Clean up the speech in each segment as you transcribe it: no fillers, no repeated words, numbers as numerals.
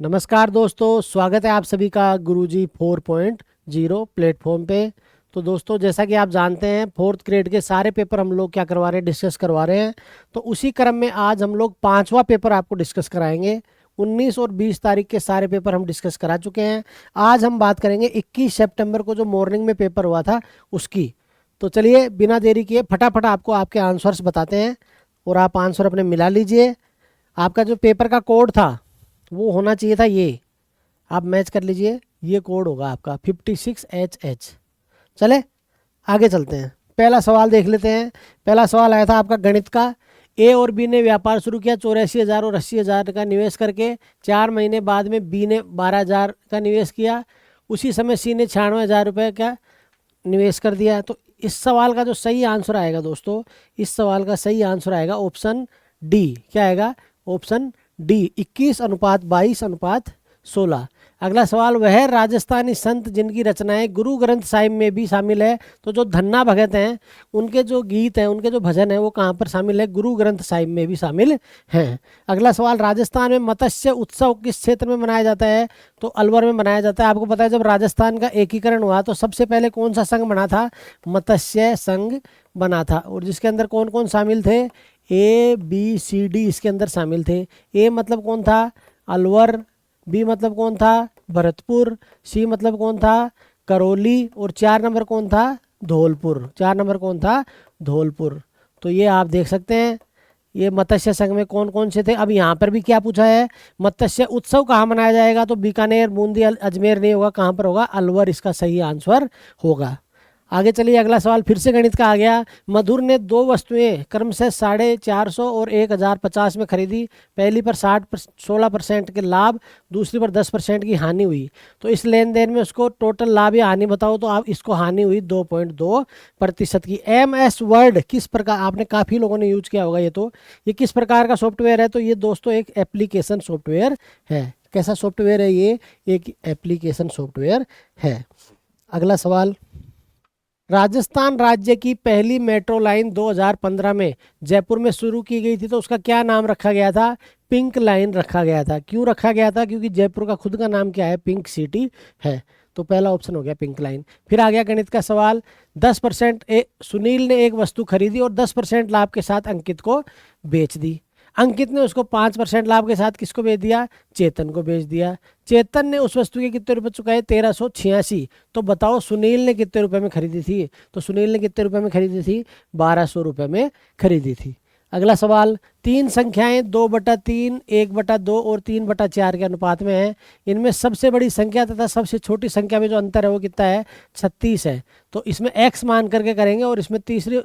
नमस्कार दोस्तों, स्वागत है आप सभी का गुरुजी 4.0 प्लेटफॉर्म पे। तो दोस्तों, जैसा कि आप जानते हैं, फोर्थ ग्रेड के सारे पेपर हम लोग क्या करवा रहे हैं, डिस्कस करवा रहे हैं। तो उसी क्रम में आज हम लोग पांचवा पेपर आपको डिस्कस कराएंगे। 19 और 20 तारीख के सारे पेपर हम डिस्कस करा चुके हैं। आज हम बात करेंगे 21 सितंबर को जो मॉर्निंग में पेपर हुआ था उसकी। तो चलिए बिना देरी किए फटाफट आपको आपके आंसर्स बताते हैं और आप आंसर अपने मिला लीजिए। आपका जो पेपर का कोड था वो होना चाहिए था ये, आप मैच कर लीजिए। ये कोड होगा आपका 56HH। चले आगे चलते हैं, पहला सवाल देख लेते हैं। पहला सवाल आया था आपका गणित का। ए और बी ने व्यापार शुरू किया 84,000 और 80,000 का निवेश करके। 4 महीने बाद में बी ने 12,000 का निवेश किया। उसी समय सी ने 96,000 रुपये का निवेश कर दिया। तो इस सवाल का जो सही आंसर आएगा दोस्तों, इस सवाल का सही आंसर आएगा ऑप्शन डी। क्या आएगा? Option D, 21:22:16। अगला सवाल, वह राजस्थानी संत जिनकी रचनाएं गुरु ग्रंथ साहिब में भी शामिल है। तो जो धन्ना भगत हैं उनके जो गीत हैं, उनके जो भजन हैं, वो कहाँ पर शामिल है? गुरु ग्रंथ साहिब में भी शामिल हैं। अगला सवाल, राजस्थान में मत्स्य उत्सव किस क्षेत्र में मनाया जाता है? तो अलवर में मनाया जाता है। आपको पता है जब राजस्थान का एकीकरण हुआ तो सबसे पहले कौन सा संघ बना था? मत्स्य संघ बना था। और जिसके अंदर कौन कौन शामिल थे? ABCD इसके अंदर शामिल थे। ए मतलब कौन था? अलवर। बी मतलब कौन था? भरतपुर। सी मतलब कौन था? करौली। और 4 नंबर कौन था? धौलपुर। 4 नंबर कौन था? धौलपुर। तो ये आप देख सकते हैं ये मत्स्य संघ में कौन कौन से थे। अब यहाँ पर भी क्या पूछा है? मत्स्य उत्सव कहाँ मनाया जाएगा? तो बीकानेर, बूंदी, अजमेर नहीं होगा। कहाँ पर होगा? अलवर इसका सही आंसर होगा। आगे चलिए, अगला सवाल फिर से गणित का आ गया। मधुर ने 2 वस्तुएं क्रमशः 450 और 1050 में खरीदी। पहली पर 16% के लाभ, दूसरी पर 10% की हानि हुई। तो इस लेन देन में उसको टोटल लाभ या हानि बताओ। तो आप इसको हानि हुई 2.2% की। MS वर्ड किस प्रकार, आपने काफ़ी लोगों ने यूज किया होगा ये किस प्रकार का सॉफ्टवेयर है? तो ये दोस्तों एक एप्लीकेशन सॉफ्टवेयर है। कैसा सॉफ्टवेयर है? ये एक एप्लीकेशन सॉफ्टवेयर है। अगला सवाल, राजस्थान राज्य की पहली मेट्रो लाइन 2015 में जयपुर में शुरू की गई थी। तो उसका क्या नाम रखा गया था? पिंक लाइन रखा गया था। क्यों रखा गया था? क्योंकि जयपुर का खुद का नाम क्या है? पिंक सिटी है। तो पहला ऑप्शन हो गया पिंक लाइन। फिर आ गया गणित का सवाल, 10% सुनील ने एक वस्तु खरीदी और 10% लाभ के साथ अंकित को बेच दी। अंकित ने उसको 5% लाभ के साथ किसको बेच दिया? चेतन को बेच दिया। चेतन ने उस वस्तु के कितने रुपए चुकाए? 1386। तो बताओ सुनील ने कितने रुपए में खरीदी थी? तो सुनील ने कितने रुपए में खरीदी थी? 1200 रुपए में खरीदी थी। अगला सवाल, 3 संख्याएं 2/3, 1/2 और 3/4 के अनुपात में है। इनमें सबसे बड़ी संख्या तथा सबसे छोटी संख्या में जो अंतर है वो कितना है? 36 है। तो इसमें x मान करके करेंगे और इसमें तीसरी,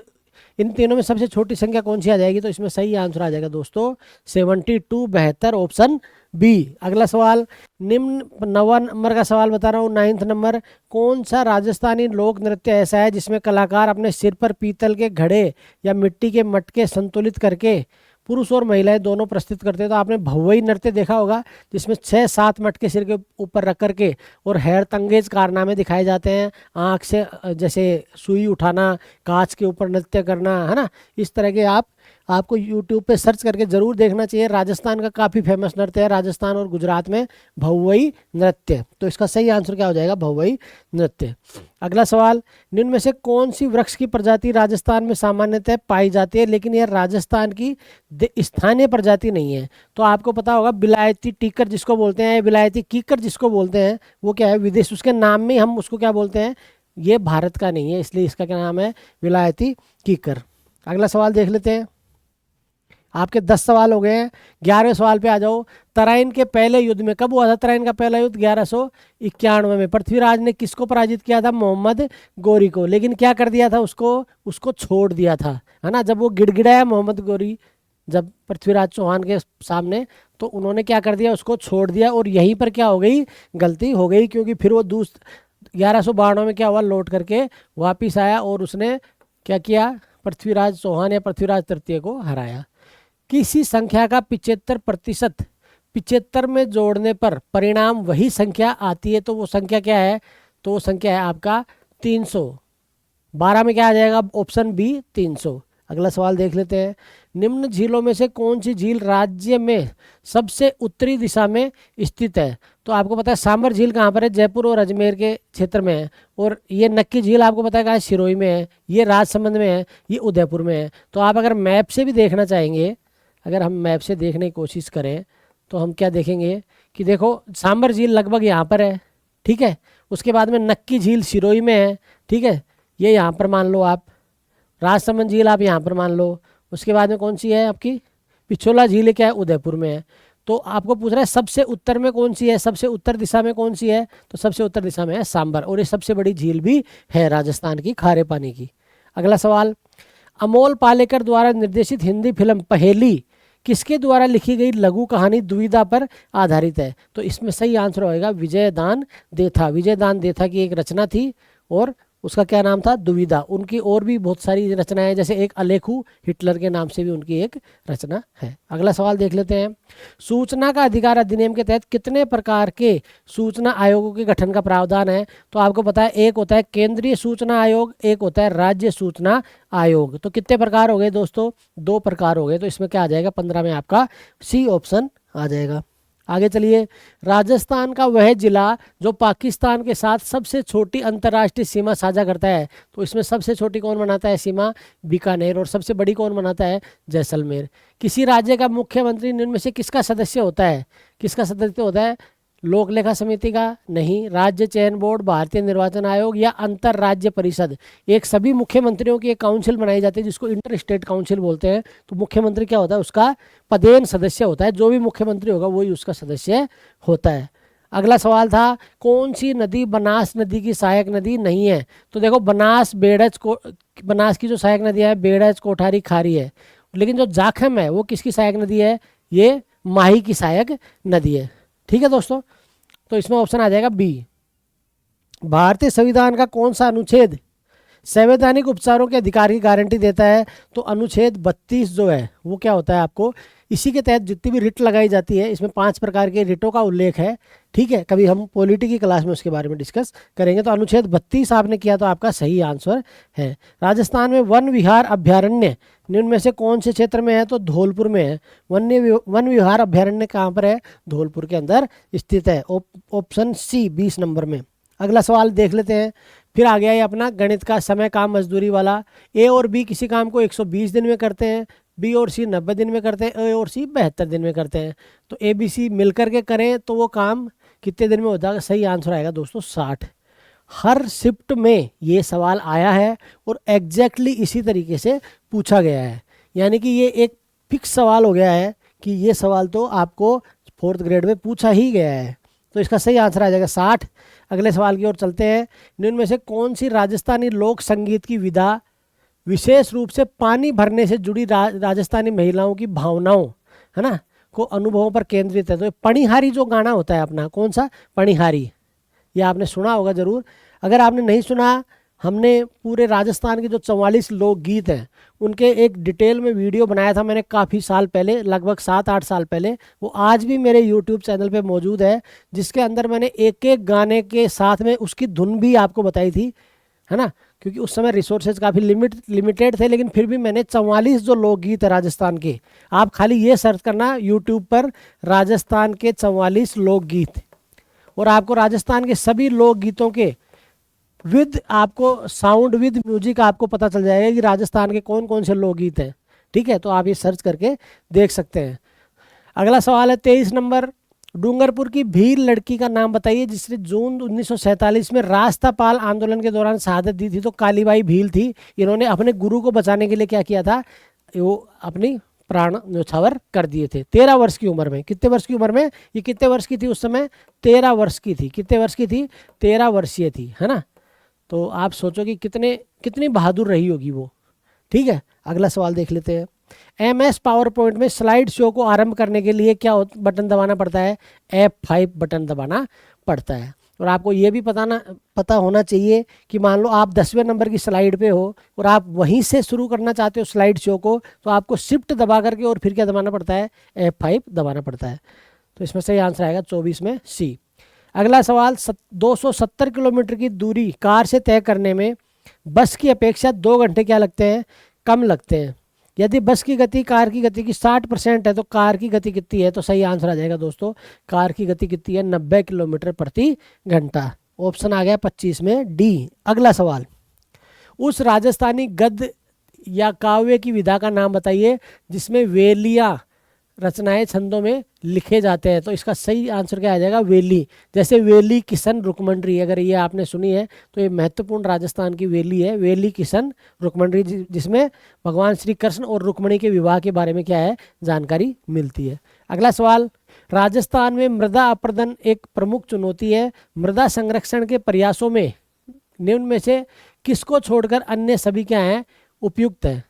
इन तीनों में सबसे छोटी संख्या कौन सी आ जाएगी? तो इसमें सही आंसर आ जाएगा दोस्तों 72, बेहतर ऑप्शन बी। अगला सवाल, निम्न 9वां नंबर का सवाल बता रहा हूँ। 9th नंबर, कौन सा राजस्थानी लोक नृत्य ऐसा है जिसमें कलाकार अपने सिर पर पीतल के घड़े या मिट्टी के मटके संतुलित करके पुरुष और महिलाएं दोनों प्रस्तुत करते हैं? तो आपने भौवई नृत्य देखा होगा जिसमें 6-7 मटके सिर के ऊपर रख करके और हैरतंगेज कारनामे दिखाए जाते हैं। आँख से जैसे सुई उठाना, कांच के ऊपर नृत्य करना, है ना। इस तरह के आपको YouTube पे सर्च करके जरूर देखना चाहिए। राजस्थान का काफ़ी फेमस नृत्य है, राजस्थान और गुजरात में भौवई नृत्य। तो इसका सही आंसर क्या हो जाएगा? भौवई नृत्य। अगला सवाल, निम्न में से कौन सी वृक्ष की प्रजाति राजस्थान में सामान्यतः पाई जाती है लेकिन यह राजस्थान की स्थानीय प्रजाति नहीं है? तो आपको पता होगा बिलायती टीकर जिसको बोलते हैं, बिलायती कीकर जिसको बोलते हैं, वो क्या है? विदेश, उसके नाम में हम उसको क्या बोलते हैं? ये भारत का नहीं है, इसलिए इसका क्या नाम है? विलायती कीकर। अगला सवाल देख लेते हैं। आपके 10 सवाल हो गए हैं। 11वें सवाल पे आ जाओ। तराइन के पहले युद्ध में, कब हुआ था तराइन का पहला युद्ध? 1191 में। पृथ्वीराज ने किसको पराजित किया था? मोहम्मद गौरी को। लेकिन क्या कर दिया था? उसको छोड़ दिया था, है ना। जब वो गिड़गिड़ाया मोहम्मद गौरी, जब पृथ्वीराज चौहान के सामने, तो उन्होंने क्या कर दिया? उसको छोड़ दिया। और यहीं पर क्या हो गई? गलती हो गई, क्योंकि फिर वो 1192 में क्या हुआ? लौट करके वापिस आया और उसने क्या किया? पृथ्वीराज चौहान या पृथ्वीराज तृतीय को हराया। किसी संख्या का 75% 75 में जोड़ने पर परिणाम वही संख्या आती है, तो वो संख्या क्या है? तो वो संख्या है आपका 300। 12 में क्या आ जाएगा? Option B 300। अगला सवाल देख लेते हैं। निम्न झीलों में से कौन सी झील राज्य में सबसे उत्तरी दिशा में स्थित है? तो आपको पता है सांबर झील कहाँ पर है? जयपुर और अजमेर के क्षेत्र में है। और ये नक्की झील आपको पता है कहाँ है? सिरोही में है। ये राजसमंद में है, ये उदयपुर में है। तो आप अगर मैप से भी देखना चाहेंगे, अगर हम मैप से देखने की कोशिश करें तो हम क्या देखेंगे कि देखो सांबर झील लगभग यहाँ पर है, ठीक है। उसके बाद में नक्की झील सिरोही में है, ठीक है, ये यहाँ पर मान लो आप। राजसमंद झील आप यहाँ पर मान लो। उसके बाद में कौन सी है आपकी? पिछोला झील क्या है? उदयपुर में है। तो आपको पूछ रहा है सबसे उत्तर में कौन सी है, सबसे उत्तर दिशा में कौन सी है? तो सबसे उत्तर दिशा में है सांबर, और ये सबसे बड़ी झील भी है राजस्थान की, खारे पानी की। अगला सवाल, अमोल पालेकर द्वारा निर्देशित हिंदी फिल्म पहेली किसके द्वारा लिखी गई लघु कहानी दुविधा पर आधारित है? तो इसमें सही आंसर होएगा विजयदान देथा। विजयदान देथा की एक रचना थी और उसका क्या नाम था? दुविधा। उनकी और भी बहुत सारी रचनाएं हैं, जैसे एक अलेखू हिटलर के नाम से भी उनकी एक रचना है। अगला सवाल देख लेते हैं, सूचना का अधिकार अधिनियम के तहत कितने प्रकार के सूचना आयोगों के गठन का प्रावधान है? तो आपको पता है एक होता है केंद्रीय सूचना आयोग, एक होता है राज्य सूचना आयोग। तो कितने प्रकार हो गए दोस्तों? 2 प्रकार हो गए। तो इसमें क्या आ जाएगा? 15 में आपका सी ऑप्शन आ जाएगा। आगे चलिए, राजस्थान का वह जिला जो पाकिस्तान के साथ सबसे छोटी अंतर्राष्ट्रीय सीमा साझा करता है। तो इसमें सबसे छोटी कौन बनाता है सीमा? बीकानेर। और सबसे बड़ी कौन बनाता है? जैसलमेर। किसी राज्य का मुख्यमंत्री निम्न में से किसका सदस्य होता है? किसका सदस्य होता है? लोक लेखा समिति का? नहीं। राज्य चयन बोर्ड, भारतीय निर्वाचन आयोग या अंतर राज्य परिषद? एक सभी मुख्यमंत्रियों की एक काउंसिल बनाई जाती है जिसको इंटर स्टेट काउंसिल बोलते हैं। तो मुख्यमंत्री क्या होता है? उसका पदेन सदस्य होता है। जो भी मुख्यमंत्री होगा वही उसका सदस्य होता है। अगला सवाल था, कौन सी नदी बनास नदी की सहायक नदी नहीं है? तो देखो बनास बेड़च को, बनास की जो सहायक नदी है बेड़च, कोठारी, खारी है। लेकिन जो जाखम है वो किसकी सहायक नदी है? ये माही की सहायक नदी है। ठीक है दोस्तों, तो इसमें ऑप्शन आ जाएगा बी। भारतीय संविधान का कौन सा अनुच्छेद संवैधानिक उपचारों के अधिकार की गारंटी देता है? तो अनुच्छेद 32 जो है वो क्या होता है आपको? इसी के तहत जितनी भी रिट लगाई जाती है इसमें 5 प्रकार के रिटों का उल्लेख है। ठीक है, कभी हम पॉलिटी की क्लास में उसके बारे में डिस्कस करेंगे। तो अनुच्छेद 32 आपने किया तो आपका सही आंसर है। राजस्थान में वन विहार अभ्यारण्य निम्न में से कौन से क्षेत्र में है? तो धौलपुर में है। वन विहार अभ्यारण्य कहाँ पर है? धौलपुर के अंदर स्थित है। ऑप्शन सी 20 नंबर में। अगला सवाल देख लेते हैं। फिर आ गया ये अपना गणित का समय काम मजदूरी वाला। ए और बी किसी काम को 120 दिन में करते हैं, बी और सी 90 दिन में करते हैं, ए और सी 72 दिन में करते हैं। तो ए बी सी मिलकर के करें तो वो काम कितने दिन में हो जाएगा? सही आंसर आएगा दोस्तों 60। हर शिफ्ट में ये सवाल आया है और एग्जैक्टली इसी तरीके से पूछा गया है। यानी कि ये एक फिक्स सवाल हो गया है कि ये सवाल तो आपको 4th ग्रेड में पूछा ही गया है। तो इसका सही आंसर आ जाएगा 60। अगले सवाल की ओर चलते हैं। निम्न में से कौन सी राजस्थानी लोक संगीत की विधा विशेष रूप से पानी भरने से जुड़ी राजस्थानी महिलाओं की भावनाओं, है ना, को अनुभवों पर केंद्रित है? तो पणिहारी जो गाना होता है अपना, कौन सा? पणिहारी। ये आपने सुना होगा जरूर। अगर आपने नहीं सुना, हमने पूरे राजस्थान के जो 44 लोकगीत हैं उनके एक डिटेल में वीडियो बनाया था मैंने काफ़ी साल पहले, लगभग 7-8 साल पहले। वो आज भी मेरे यूट्यूब चैनल पे मौजूद है, जिसके अंदर मैंने एक एक गाने के साथ में उसकी धुन भी आपको बताई थी, है ना। क्योंकि उस समय रिसोर्सेज काफ़ी लिमिटेड थे, लेकिन फिर भी मैंने 44 जो लोकगीत है राजस्थान के, आप खाली ये सर्च करना यूट्यूब पर राजस्थान के 44 लोकगीत, और आपको राजस्थान के सभी लोकगीतों के विद आपको साउंड विद म्यूजिक आपको पता चल जाएगा कि राजस्थान के कौन कौन से लोकगीत हैं। ठीक है, तो आप ये सर्च करके देख सकते हैं। अगला सवाल है 23 नंबर। डूंगरपुर की भील लड़की का नाम बताइए जिसने जून 1947 में रास्तापाल आंदोलन के दौरान शहादत दी थी। तो कालीबाई भील थी। इन्होंने अपने गुरु को बचाने के लिए क्या किया था? वो अपनी प्राण न्यौछावर कर दिए थे 13 वर्ष की उम्र में। कितने वर्ष की उम्र में? ये कितने वर्ष की थी उस समय? 13 वर्ष की थी। कितने वर्ष की थी? 13 वर्षीय थी, है ना। तो आप सोचो कि कितनी बहादुर रही होगी वो। ठीक है, अगला सवाल देख लेते हैं। MS पावर पॉइंट में स्लाइड शो को आरंभ करने के लिए क्या बटन दबाना पड़ता है? F5 बटन दबाना पड़ता है। और आपको ये भी पता होना चाहिए कि मान लो आप 10वें नंबर की स्लाइड पे हो और आप वहीं से शुरू करना चाहते हो स्लाइड शो को, तो आपको शिफ्ट दबा करके और फिर क्या दबाना पड़ता है? F5 दबाना पड़ता है। तो इसमें सही आंसर आएगा 24 में सी। अगला सवाल 270 किलोमीटर की दूरी कार से तय करने में बस की अपेक्षा 2 घंटे क्या लगते हैं? कम लगते हैं। यदि बस की गति कार की गति की 60% है तो कार की गति कितनी है? तो सही आंसर आ जाएगा दोस्तों, कार की गति कितनी है? 90 किलोमीटर प्रति घंटा। ऑप्शन आ गया 25 में डी। अगला सवाल, उस राजस्थानी गद्य या काव्य की विधा का नाम बताइए जिसमें वेलियां रचनाएं छंदों में लिखे जाते हैं। तो इसका सही आंसर क्या आ जाएगा? वेली। जैसे वेली किशन रुक्मणी, अगर ये आपने सुनी है तो ये महत्वपूर्ण राजस्थान की वेली है, वेली किशन रुक्मणी, जिसमें भगवान श्री कृष्ण और रुक्मणी के विवाह के बारे में क्या है? जानकारी मिलती है। अगला सवाल, राजस्थान में मृदा अपरदन एक प्रमुख चुनौती है। मृदा संरक्षण के प्रयासों में निम्न में से किसको छोड़कर अन्य सभी क्या हैं? उपयुक्त है।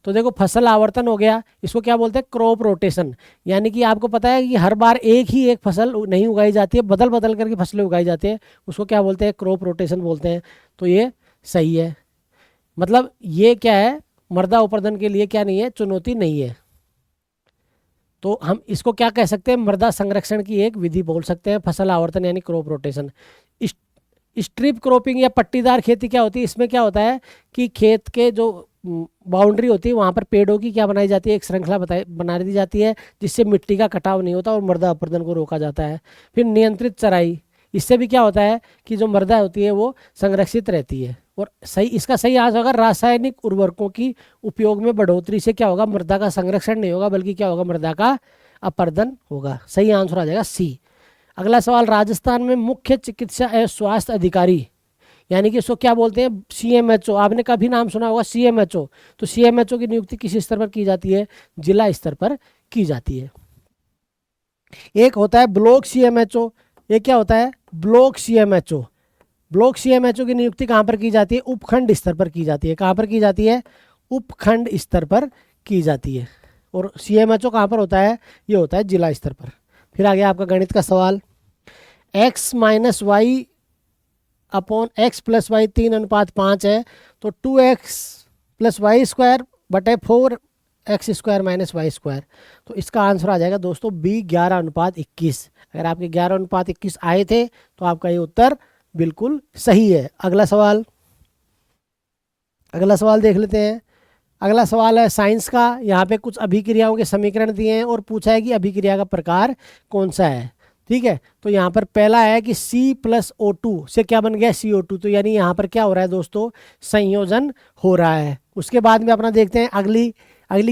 तो देखो, फसल आवर्तन हो गया, इसको क्या बोलते हैं? Crop rotation. यानी कि आपको पता है कि हर बार एक ही एक फसल नहीं उगाई जाती है, बदल बदल करके फसलें उगाई जाती है, उसको क्या बोलते हैं? क्रॉप रोटेशन बोलते हैं। तो ये सही है, मतलब ये क्या है? मृदा अपरदन के लिए क्या नहीं है? चुनौती नहीं है। तो हम इसको क्या कह सकते हैं? मृदा संरक्षण की एक विधि बोल सकते हैं, फसल आवर्तन यानी क्रॉप रोटेशन। स्ट्रिप क्रॉपिंग या पट्टीदार खेती क्या होती है? इसमें क्या होता है कि खेत के जो बाउंड्री होती है वहाँ पर पेड़ों की क्या बनाई जाती है? एक श्रृंखला बना दी जाती है, जिससे मिट्टी का कटाव नहीं होता और मृदा अपरदन को रोका जाता है। फिर नियंत्रित चराई, इससे भी क्या होता है कि जो मृदा होती है वो संरक्षित रहती है। और सही, इसका सही आंसर होगा रासायनिक उर्वरकों की उपयोग में बढ़ोतरी से क्या होगा? मृदा का संरक्षण नहीं होगा, बल्कि क्या होगा? मृदा का अपरदन होगा। सही आंसर आ जाएगा सी। अगला सवाल, राजस्थान में मुख्य चिकित्सा एवं स्वास्थ्य अधिकारी यानी कि इसको क्या बोलते हैं? CMHO। आपने कभी नाम सुना होगा CMHO। तो CMHO की नियुक्ति किस स्तर पर की जाती है? जिला स्तर पर की जाती है। एक होता है ब्लॉक CMHO, ये क्या होता है? Block CMHO। ब्लॉक CMHO की नियुक्ति कहाँ पर की जाती है? उपखंड स्तर पर की जाती है। कहाँ पर की जाती है? उपखंड स्तर पर की जाती है। और CMHO कहाँ पर होता है? ये होता है जिला स्तर पर। फिर आ गया आपका गणित का सवाल, x minus Y upon X plus Y 3:5 है, तो 2x प्लस वाई स्क्वायर बटे 4x square minus Y square. तो इसका आंसर आ जाएगा दोस्तों B 11:21। अगर आपके 11:21 आए थे तो आपका ये उत्तर बिल्कुल सही है। अगला सवाल देख लेते हैं। अगला सवाल है साइंस का। यहाँ पे कुछ अभिक्रियाओं के समीकरण दिए हैं और पूछा है कि अभिक्रिया का प्रकार कौन सा है। ठीक है, तो यहाँ पर पहला है कि C+O2 से क्या बन गया? CO2। तो यानी यहाँ पर क्या हो रहा है दोस्तों? संयोजन हो रहा है। उसके बाद में अपना देखते हैं अगली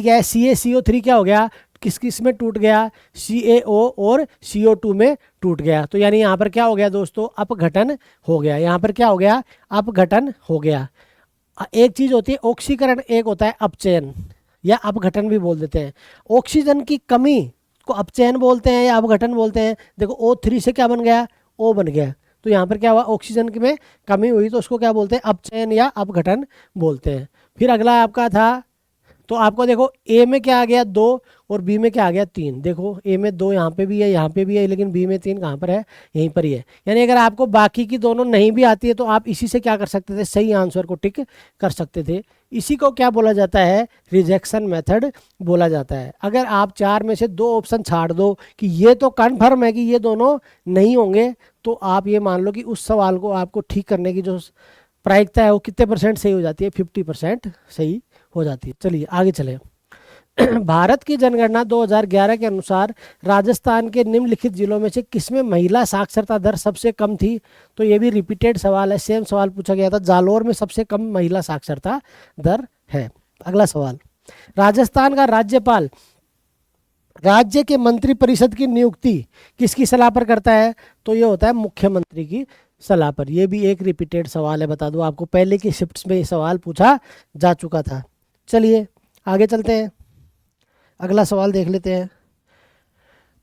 क्या है? CaCO3 क्या हो गया? किस किस में टूट गया? CaO और CO2 में टूट गया। तो यानी यहाँ पर क्या हो गया दोस्तों? अपघटन हो गया। यहाँ पर क्या हो गया? अपघटन हो गया। एक चीज होती है ऑक्सीकरण, एक होता है अपचयन या अपघटन भी बोल देते हैं। ऑक्सीजन की कमी को अपचयन बोलते हैं या अपघटन बोलते हैं। देखो O3 से क्या बन गया? O बन गया। तो यहाँ पर क्या हुआ? ऑक्सीजन में कमी हुई, तो उसको क्या बोलते हैं? अपचयन या अपघटन बोलते हैं। फिर अगला आपका था, तो आपको देखो ए में क्या आ गया? 2 और बी में क्या आ गया? 3। देखो ए में 2 यहाँ पे भी है, यहाँ पे भी है, लेकिन बी में 3 कहाँ पर है? यहीं पर ही है। यानी अगर आपको बाकी की दोनों नहीं भी आती है तो आप इसी से क्या कर सकते थे? सही आंसर को टिक कर सकते थे। इसी को क्या बोला जाता है? रिजेक्शन मेथड बोला जाता है। अगर आप 4 में से 2 ऑप्शन छाड़ दो कि ये तो कन्फर्म है कि ये दोनों नहीं होंगे, तो आप ये मान लो कि उस सवाल को आपको ठीक करने की जो प्रायिकता है वो कितने % सही हो जाती है? 50% सही हो जाती है। चलिए आगे चले। भारत की जनगणना 2011 के अनुसार राजस्थान के निम्नलिखित जिलों में से किसमें महिला साक्षरता दर सबसे कम थी? तो ये भी रिपीटेड सवाल है, सेम सवाल पूछा गया था। जालोर में सबसे कम महिला साक्षरता दर है। अगला सवाल, राजस्थान का राज्यपाल राज्य के मंत्री परिषद की नियुक्ति किसकी सलाह पर करता है? तो ये होता है मुख्यमंत्री की सलाह पर। यह भी एक रिपीटेड सवाल है, बता दूं आपको, पहले की शिफ्ट्स में ये सवाल पूछा जा चुका था। चलिए आगे चलते हैं, अगला सवाल देख लेते हैं।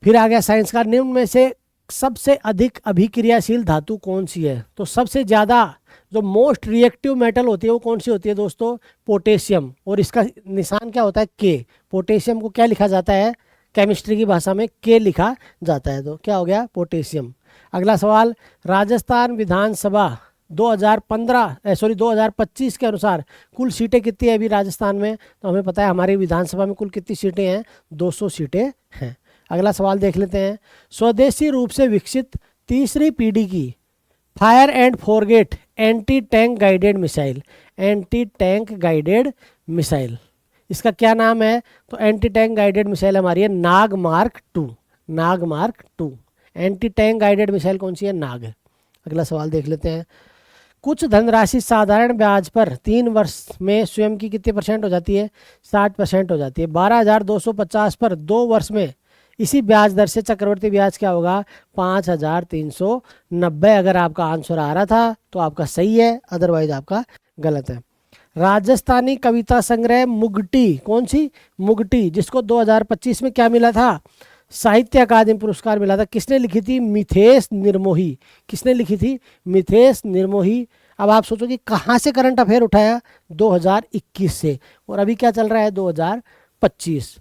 फिर आ गया साइंस का, निम्न में से सबसे अधिक अभिक्रियाशील धातु कौन सी है? तो सबसे ज़्यादा जो मोस्ट रिएक्टिव मेटल होती है वो कौन सी होती है दोस्तों? पोटेशियम। और इसका निशान क्या होता है? K। पोटेशियम को क्या लिखा जाता है? केमिस्ट्री की भाषा में K लिखा जाता है। तो क्या हो गया? पोटेशियम। अगला सवाल, राजस्थान विधानसभा 2025 के अनुसार कुल सीटें कितनी है अभी राजस्थान में? तो हमें पता है हमारी विधानसभा में कुल कितनी सीटें हैं? 200 सीटें हैं। अगला सवाल देख लेते हैं। स्वदेशी रूप से विकसित तीसरी पीढ़ी की fire and forget anti tank guided missile इसका क्या नाम है? तो एंटी टैंक गाइडेड मिसाइल हमारी है Nag mark 2। Nag mark 2 anti tank guided missile कौन सी है? नाग। अगला सवाल देख लेते हैं। कुछ धनराशि साधारण ब्याज पर 3 वर्ष में स्वयं की कितने परसेंट हो जाती है? 60% हो जाती है। 12,250 पर 2 वर्ष में इसी ब्याज दर से चक्रवर्ती ब्याज क्या होगा? 5,390। अगर आपका आंसर आ रहा था तो आपका सही है, अदरवाइज आपका गलत है। राजस्थानी कविता संग्रह मुगटी, कौन सी? मुगटी, जिसको 2025 में क्या मिला था? साहित्य अकादमी पुरस्कार मिला था। किसने लिखी थी? मिथेश निर्मोही। किसने लिखी थी? मिथेश निर्मोही। अब आप सोचो कि कहाँ से करंट अफेयर उठाया? 2021 से, और अभी क्या चल रहा है? 2025।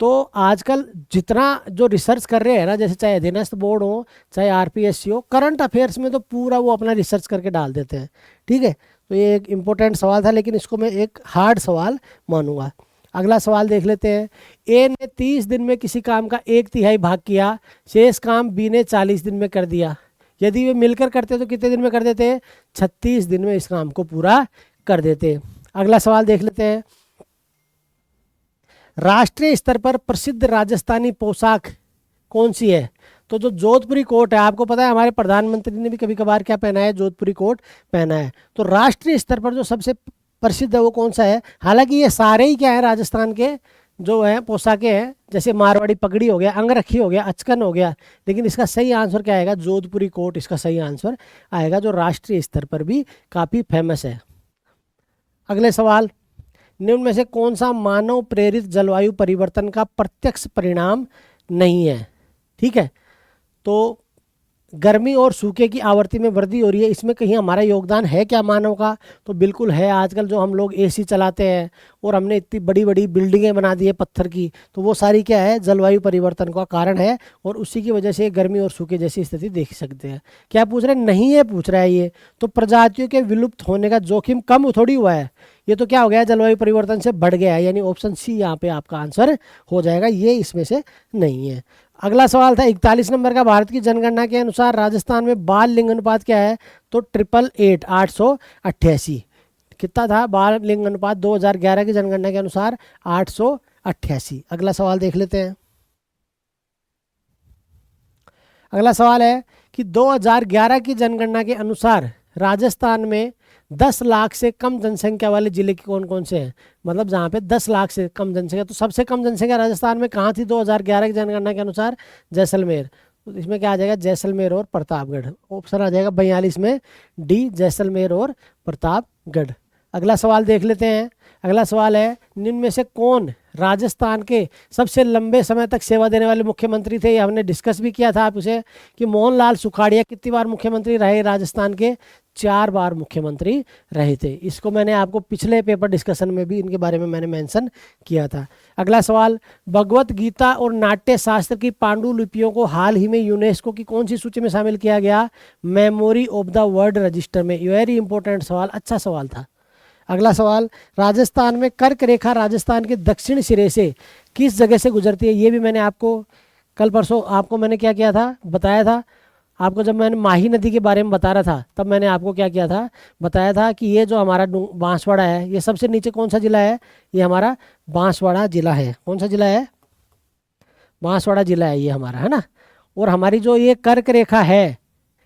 तो आजकल जितना जो रिसर्च कर रहे हैं ना, जैसे चाहे अधीनस्थ बोर्ड हो चाहे आरपीएससी हो, करंट अफेयर्स में तो पूरा वो अपना रिसर्च करके डाल देते हैं। ठीक है, तो ये एक इम्पोर्टेंट सवाल था, लेकिन इसको मैं एक हार्ड सवाल मानूंगा। अगला सवाल देख लेते हैं। ए ने 30 दिन में किसी काम का 1/3 भाग किया, शेष काम बी ने 40 दिन में कर दिया। यदि वे मिलकर करते तो कितने दिन में कर देते? 36 दिन में इस काम को पूरा कर देते। अगला सवाल देख लेते हैं। राष्ट्रीय स्तर पर प्रसिद्ध राजस्थानी पोशाक कौन सी है? तो जो जोधपुरी कोट है, आपको पता है हमारे प्रधानमंत्री ने भी कभी कभार क्या पहना है? जोधपुरी कोट पहना है। तो राष्ट्रीय स्तर पर जो सबसे प्रसिद्ध है वो कौन सा है? हालांकि ये सारे ही क्या है, राजस्थान के जो है पोशाकें हैं, जैसे मारवाड़ी पगड़ी हो गया, अंगरखी हो गया, अचकन हो गया, लेकिन इसका सही आंसर क्या आएगा? जोधपुरी कोट इसका सही आंसर आएगा, जो राष्ट्रीय स्तर पर भी काफ़ी फेमस है। अगले सवाल। निम्न में से कौन सा मानव प्रेरित जलवायु परिवर्तन का प्रत्यक्ष परिणाम नहीं है? ठीक है, तो गर्मी और सूखे की आवृत्ति में वृद्धि हो रही है, इसमें कहीं हमारा योगदान है क्या मानव का? तो बिल्कुल है। आजकल जो हम लोग एसी चलाते हैं और हमने इतनी बड़ी बड़ी बिल्डिंगें बना दी है पत्थर की, तो वो सारी क्या है? जलवायु परिवर्तन का कारण है, और उसी की वजह से गर्मी और सूखे जैसी स्थिति देख सकते हैं। क्या पूछ रहे हैं? नहीं है पूछ रहा है ये। तो प्रजातियों के विलुप्त होने का जोखिम कम थोड़ी हुआ है, ये तो क्या हो गया? जलवायु परिवर्तन से बढ़ गया है, यानी ऑप्शन सी यहाँ पे आपका आंसर हो जाएगा, ये इसमें से नहीं है। अगला सवाल था 41 नंबर का। भारत की जनगणना के अनुसार राजस्थान में बाल लिंग अनुपात क्या है? तो 888 888। कितना था बाल लिंग अनुपात 2011 की जनगणना के अनुसार? 888। अगला सवाल देख लेते हैं। अगला सवाल है कि 2011 की जनगणना के अनुसार राजस्थान में 10 लाख से कम जनसंख्या वाले जिले कौन कौन से हैं? मतलब जहाँ पे 10 लाख से कम जनसंख्या, तो सबसे कम जनसंख्या राजस्थान में कहाँ थी 2011 की जनगणना के अनुसार? जैसलमेर। तो इसमें क्या आ जाएगा? जैसलमेर और प्रतापगढ़। ऑप्शन आ जाएगा 42 में डी, जैसलमेर और प्रतापगढ़। अगला सवाल देख लेते हैं। अगला सवाल है, निम्न में से कौन राजस्थान के सबसे लंबे समय तक सेवा देने वाले मुख्यमंत्री थे? ये हमने डिस्कस भी किया था आपसे कि मोहनलाल सुखाड़िया कितनी बार मुख्यमंत्री रहे राजस्थान के? 4 बार मुख्यमंत्री रहे थे। इसको मैंने आपको पिछले पेपर डिस्कशन में भी इनके बारे में मैंने मेंशन किया था। अगला सवाल, भगवत गीता और नाट्य शास्त्र की पांडुलिपियों को हाल ही में यूनेस्को की कौन सी सूची में शामिल किया गया? Memory of the world register में। वेरी इंपॉर्टेंट सवाल, अच्छा सवाल था। अगला सवाल, राजस्थान में कर्क रेखा राजस्थान के दक्षिण सिरे से किस जगह से गुजरती है? ये भी मैंने आपको कल परसों आपको मैंने क्या किया था? बताया था आपको, जब मैंने माही नदी के बारे में बता रहा था तब मैंने आपको क्या किया था? बताया था कि ये जो हमारा बांसवाड़ा है, ये सबसे नीचे कौन सा जिला है? ये हमारा बांसवाड़ा जिला है। कौन सा जिला है? बांसवाड़ा जिला है ये हमारा, है ना। और हमारी जो ये कर्क रेखा है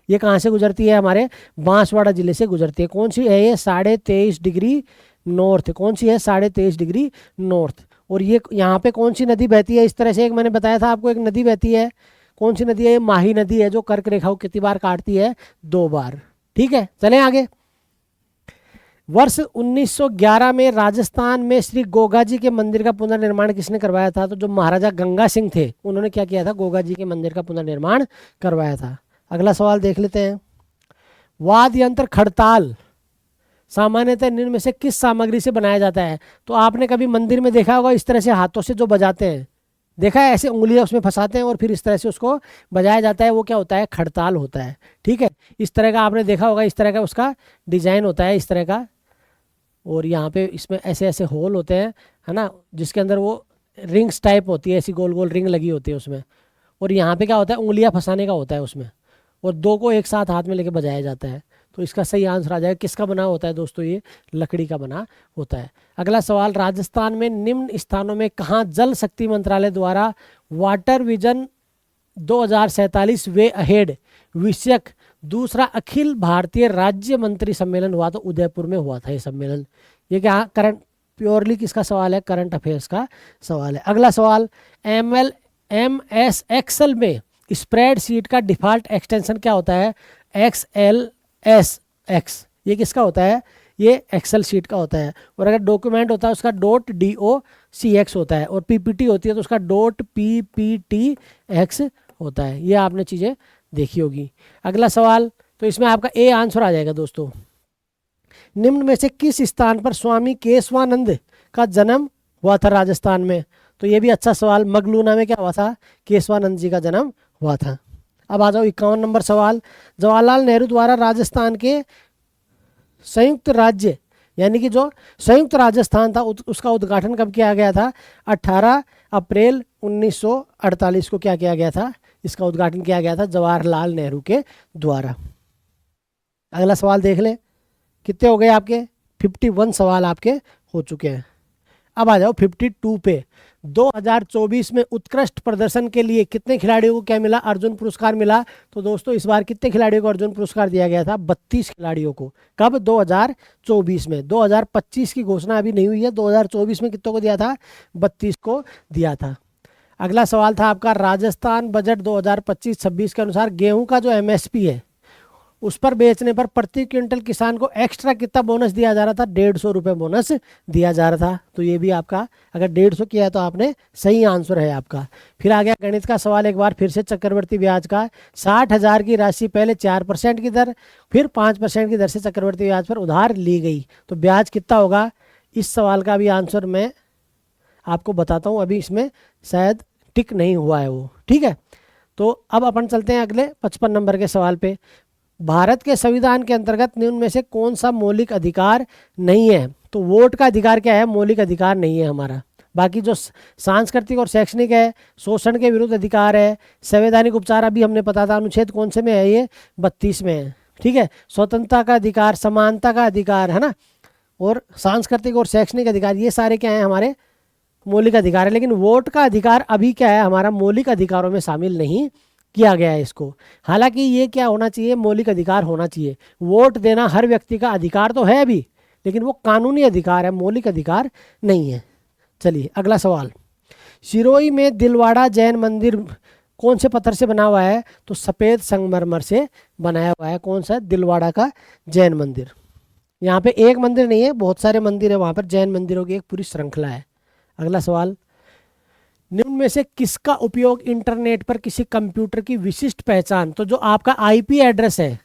ये कहाँ से गुजरती है? हमारे बांसवाड़ा जिले से गुजरती है। कौन सी है ये? 23.5 डिग्री नॉर्थ। कौन सी है? 23.5 डिग्री नॉर्थ। और ये यहाँ पे कौन सी नदी बहती है? इस तरह से एक मैंने बताया था आपको, एक नदी बहती है। कौन सी नदी है? ये माही नदी है, जो कर्क रेखा को कितनी बार काटती है? 2 बार। ठीक है, चलें आगे। वर्ष 1911 में राजस्थान में श्री गोगा जी के मंदिर का पुनर्निर्माण किसने करवाया था? तो जो महाराजा गंगा सिंह थे उन्होंने क्या किया था? गोगा जी के मंदिर का पुनर्निर्माण करवाया था। अगला सवाल देख लेते हैं। वाद्य यंत्र खड़ताल सामान्यतः निम्न में से किस सामग्री से बनाया जाता है? तो आपने कभी मंदिर में देखा होगा इस तरह से हाथों से जो बजाते हैं, देखा है? ऐसे उंगलियां उसमें फंसाते हैं और फिर इस तरह से उसको बजाया जाता है, वो क्या होता है? खड़ताल होता है। ठीक है, इस तरह का आपने देखा होगा, इस तरह का उसका डिजाइन होता है, इस तरह का। और यहाँ पे इसमें ऐसे ऐसे होल होते हैं, है ना, जिसके अंदर वो रिंग्स टाइप होती है, ऐसी गोल गोल रिंग लगी होती है उसमें। और यहाँ पे क्या होता है? उंगलियां फंसाने का होता है उसमें, और 2 को एक साथ हाथ में लेके बजाया जाता है। तो इसका सही आंसर आ जाएगा। किसका बना होता है दोस्तों? ये लकड़ी का बना होता है। अगला सवाल, राजस्थान में निम्न स्थानों में कहाँ जल शक्ति मंत्रालय द्वारा वाटर विजन 2047 वे अहेड विषयक दूसरा अखिल भारतीय राज्य मंत्री सम्मेलन हुआ? तो उदयपुर में हुआ था ये सम्मेलन। ये क्या करंट प्योरली किसका सवाल है? करंट अफेयर्स का सवाल है। अगला सवाल, MS एक्सेल में स्प्रेडशीट का डिफॉल्ट एक्सटेंशन क्या होता है? XLSX। ये किसका होता है? ये एक्सेल शीट का होता है। और अगर डॉक्यूमेंट होता है उसका .docx होता है, और PPT होती है तो उसका .pptx होता है। ये आपने चीज़ें देखी होगी। अगला सवाल, तो इसमें आपका ए आंसर आ जाएगा दोस्तों। निम्न में से किस स्थान पर स्वामी केशवानंद का जन्म हुआ था राजस्थान में? तो ये भी अच्छा सवाल। मगलूना में क्या हुआ था? केशवानंद जी का जन्म हुआ था। अब आ जाओ 51 नंबर सवाल, जवाहरलाल नेहरू द्वारा राजस्थान के संयुक्त राज्य यानी कि जो संयुक्त राजस्थान था उसका उद्घाटन कब किया गया था? 18 अप्रैल 1948 को क्या किया गया था? इसका उद्घाटन किया गया था जवाहरलाल नेहरू के द्वारा। अगला सवाल देख ले, कितने हो गए आपके? 51 सवाल आपके हो चुके हैं। अब आ जाओ 52 पे। 2024 में उत्कृष्ट प्रदर्शन के लिए कितने खिलाड़ियों को क्या मिला? अर्जुन पुरस्कार मिला। तो दोस्तों इस बार कितने खिलाड़ियों को अर्जुन पुरस्कार दिया गया था? 32 खिलाड़ियों को। कब? 2024 में। 2025 की घोषणा अभी नहीं हुई है। 2024 में कितनों को दिया था? 32 को दिया था। अगला सवाल था आपका, राजस्थान बजट 2025-26 के अनुसार गेहूं का जो MSP है उस पर बेचने पर प्रति क्विंटल किसान को एक्स्ट्रा कितना बोनस दिया जा रहा था? 150 रुपये बोनस दिया जा रहा था। तो ये भी आपका अगर 150 किया है तो आपने सही आंसर है आपका। फिर आ गया गणित का सवाल एक बार फिर से, चक्रवर्ती ब्याज का। 60,000 की राशि पहले 4% की दर फिर 5% की दर से चक्रवर्ती ब्याज पर उधार ली गई, तो ब्याज कितना होगा? इस सवाल का भी आंसर मैं आपको बताता हूँ। अभी इसमें शायद टिक नहीं हुआ है वो, ठीक है। तो अब अपन चलते हैं अगले 55 नंबर के सवाल पे। भारत के संविधान के अंतर्गत निम्न में से कौन सा मौलिक अधिकार नहीं है? तो वोट का अधिकार क्या है? मौलिक अधिकार नहीं है हमारा। बाकी जो सांस्कृतिक और शैक्षणिक है, शोषण के विरुद्ध अधिकार है, संवैधानिक उपचार अभी हमने पता था अनुच्छेद कौन से में है? ये 32 में है, ठीक है। स्वतंत्रता का अधिकार, समानता का अधिकार है ना, और सांस्कृतिक और शैक्षणिक अधिकार, ये सारे क्या है? हमारे मौलिक अधिकार है। लेकिन वोट का अधिकार अभी क्या है? हमारा मौलिक अधिकारों में शामिल नहीं किया गया है इसको। हालांकि ये क्या होना चाहिए? मौलिक अधिकार होना चाहिए। वोट देना हर व्यक्ति का अधिकार तो है अभी, लेकिन वो कानूनी अधिकार है, मौलिक अधिकार नहीं है। चलिए अगला सवाल, सिरोही में दिलवाड़ा जैन मंदिर कौन से पत्थर से बना हुआ है? तो सफ़ेद संगमरमर से बनाया हुआ है। कौन सा? दिलवाड़ा का जैन मंदिर। यहाँ पे एक मंदिर नहीं है, बहुत सारे मंदिर है वहाँ पर। जैन मंदिरों की एक पूरी श्रृंखला है। अगला सवाल, निम्न में से किसका उपयोग इंटरनेट पर किसी कंप्यूटर की विशिष्ट पहचान, तो जो आपका IP एड्रेस है,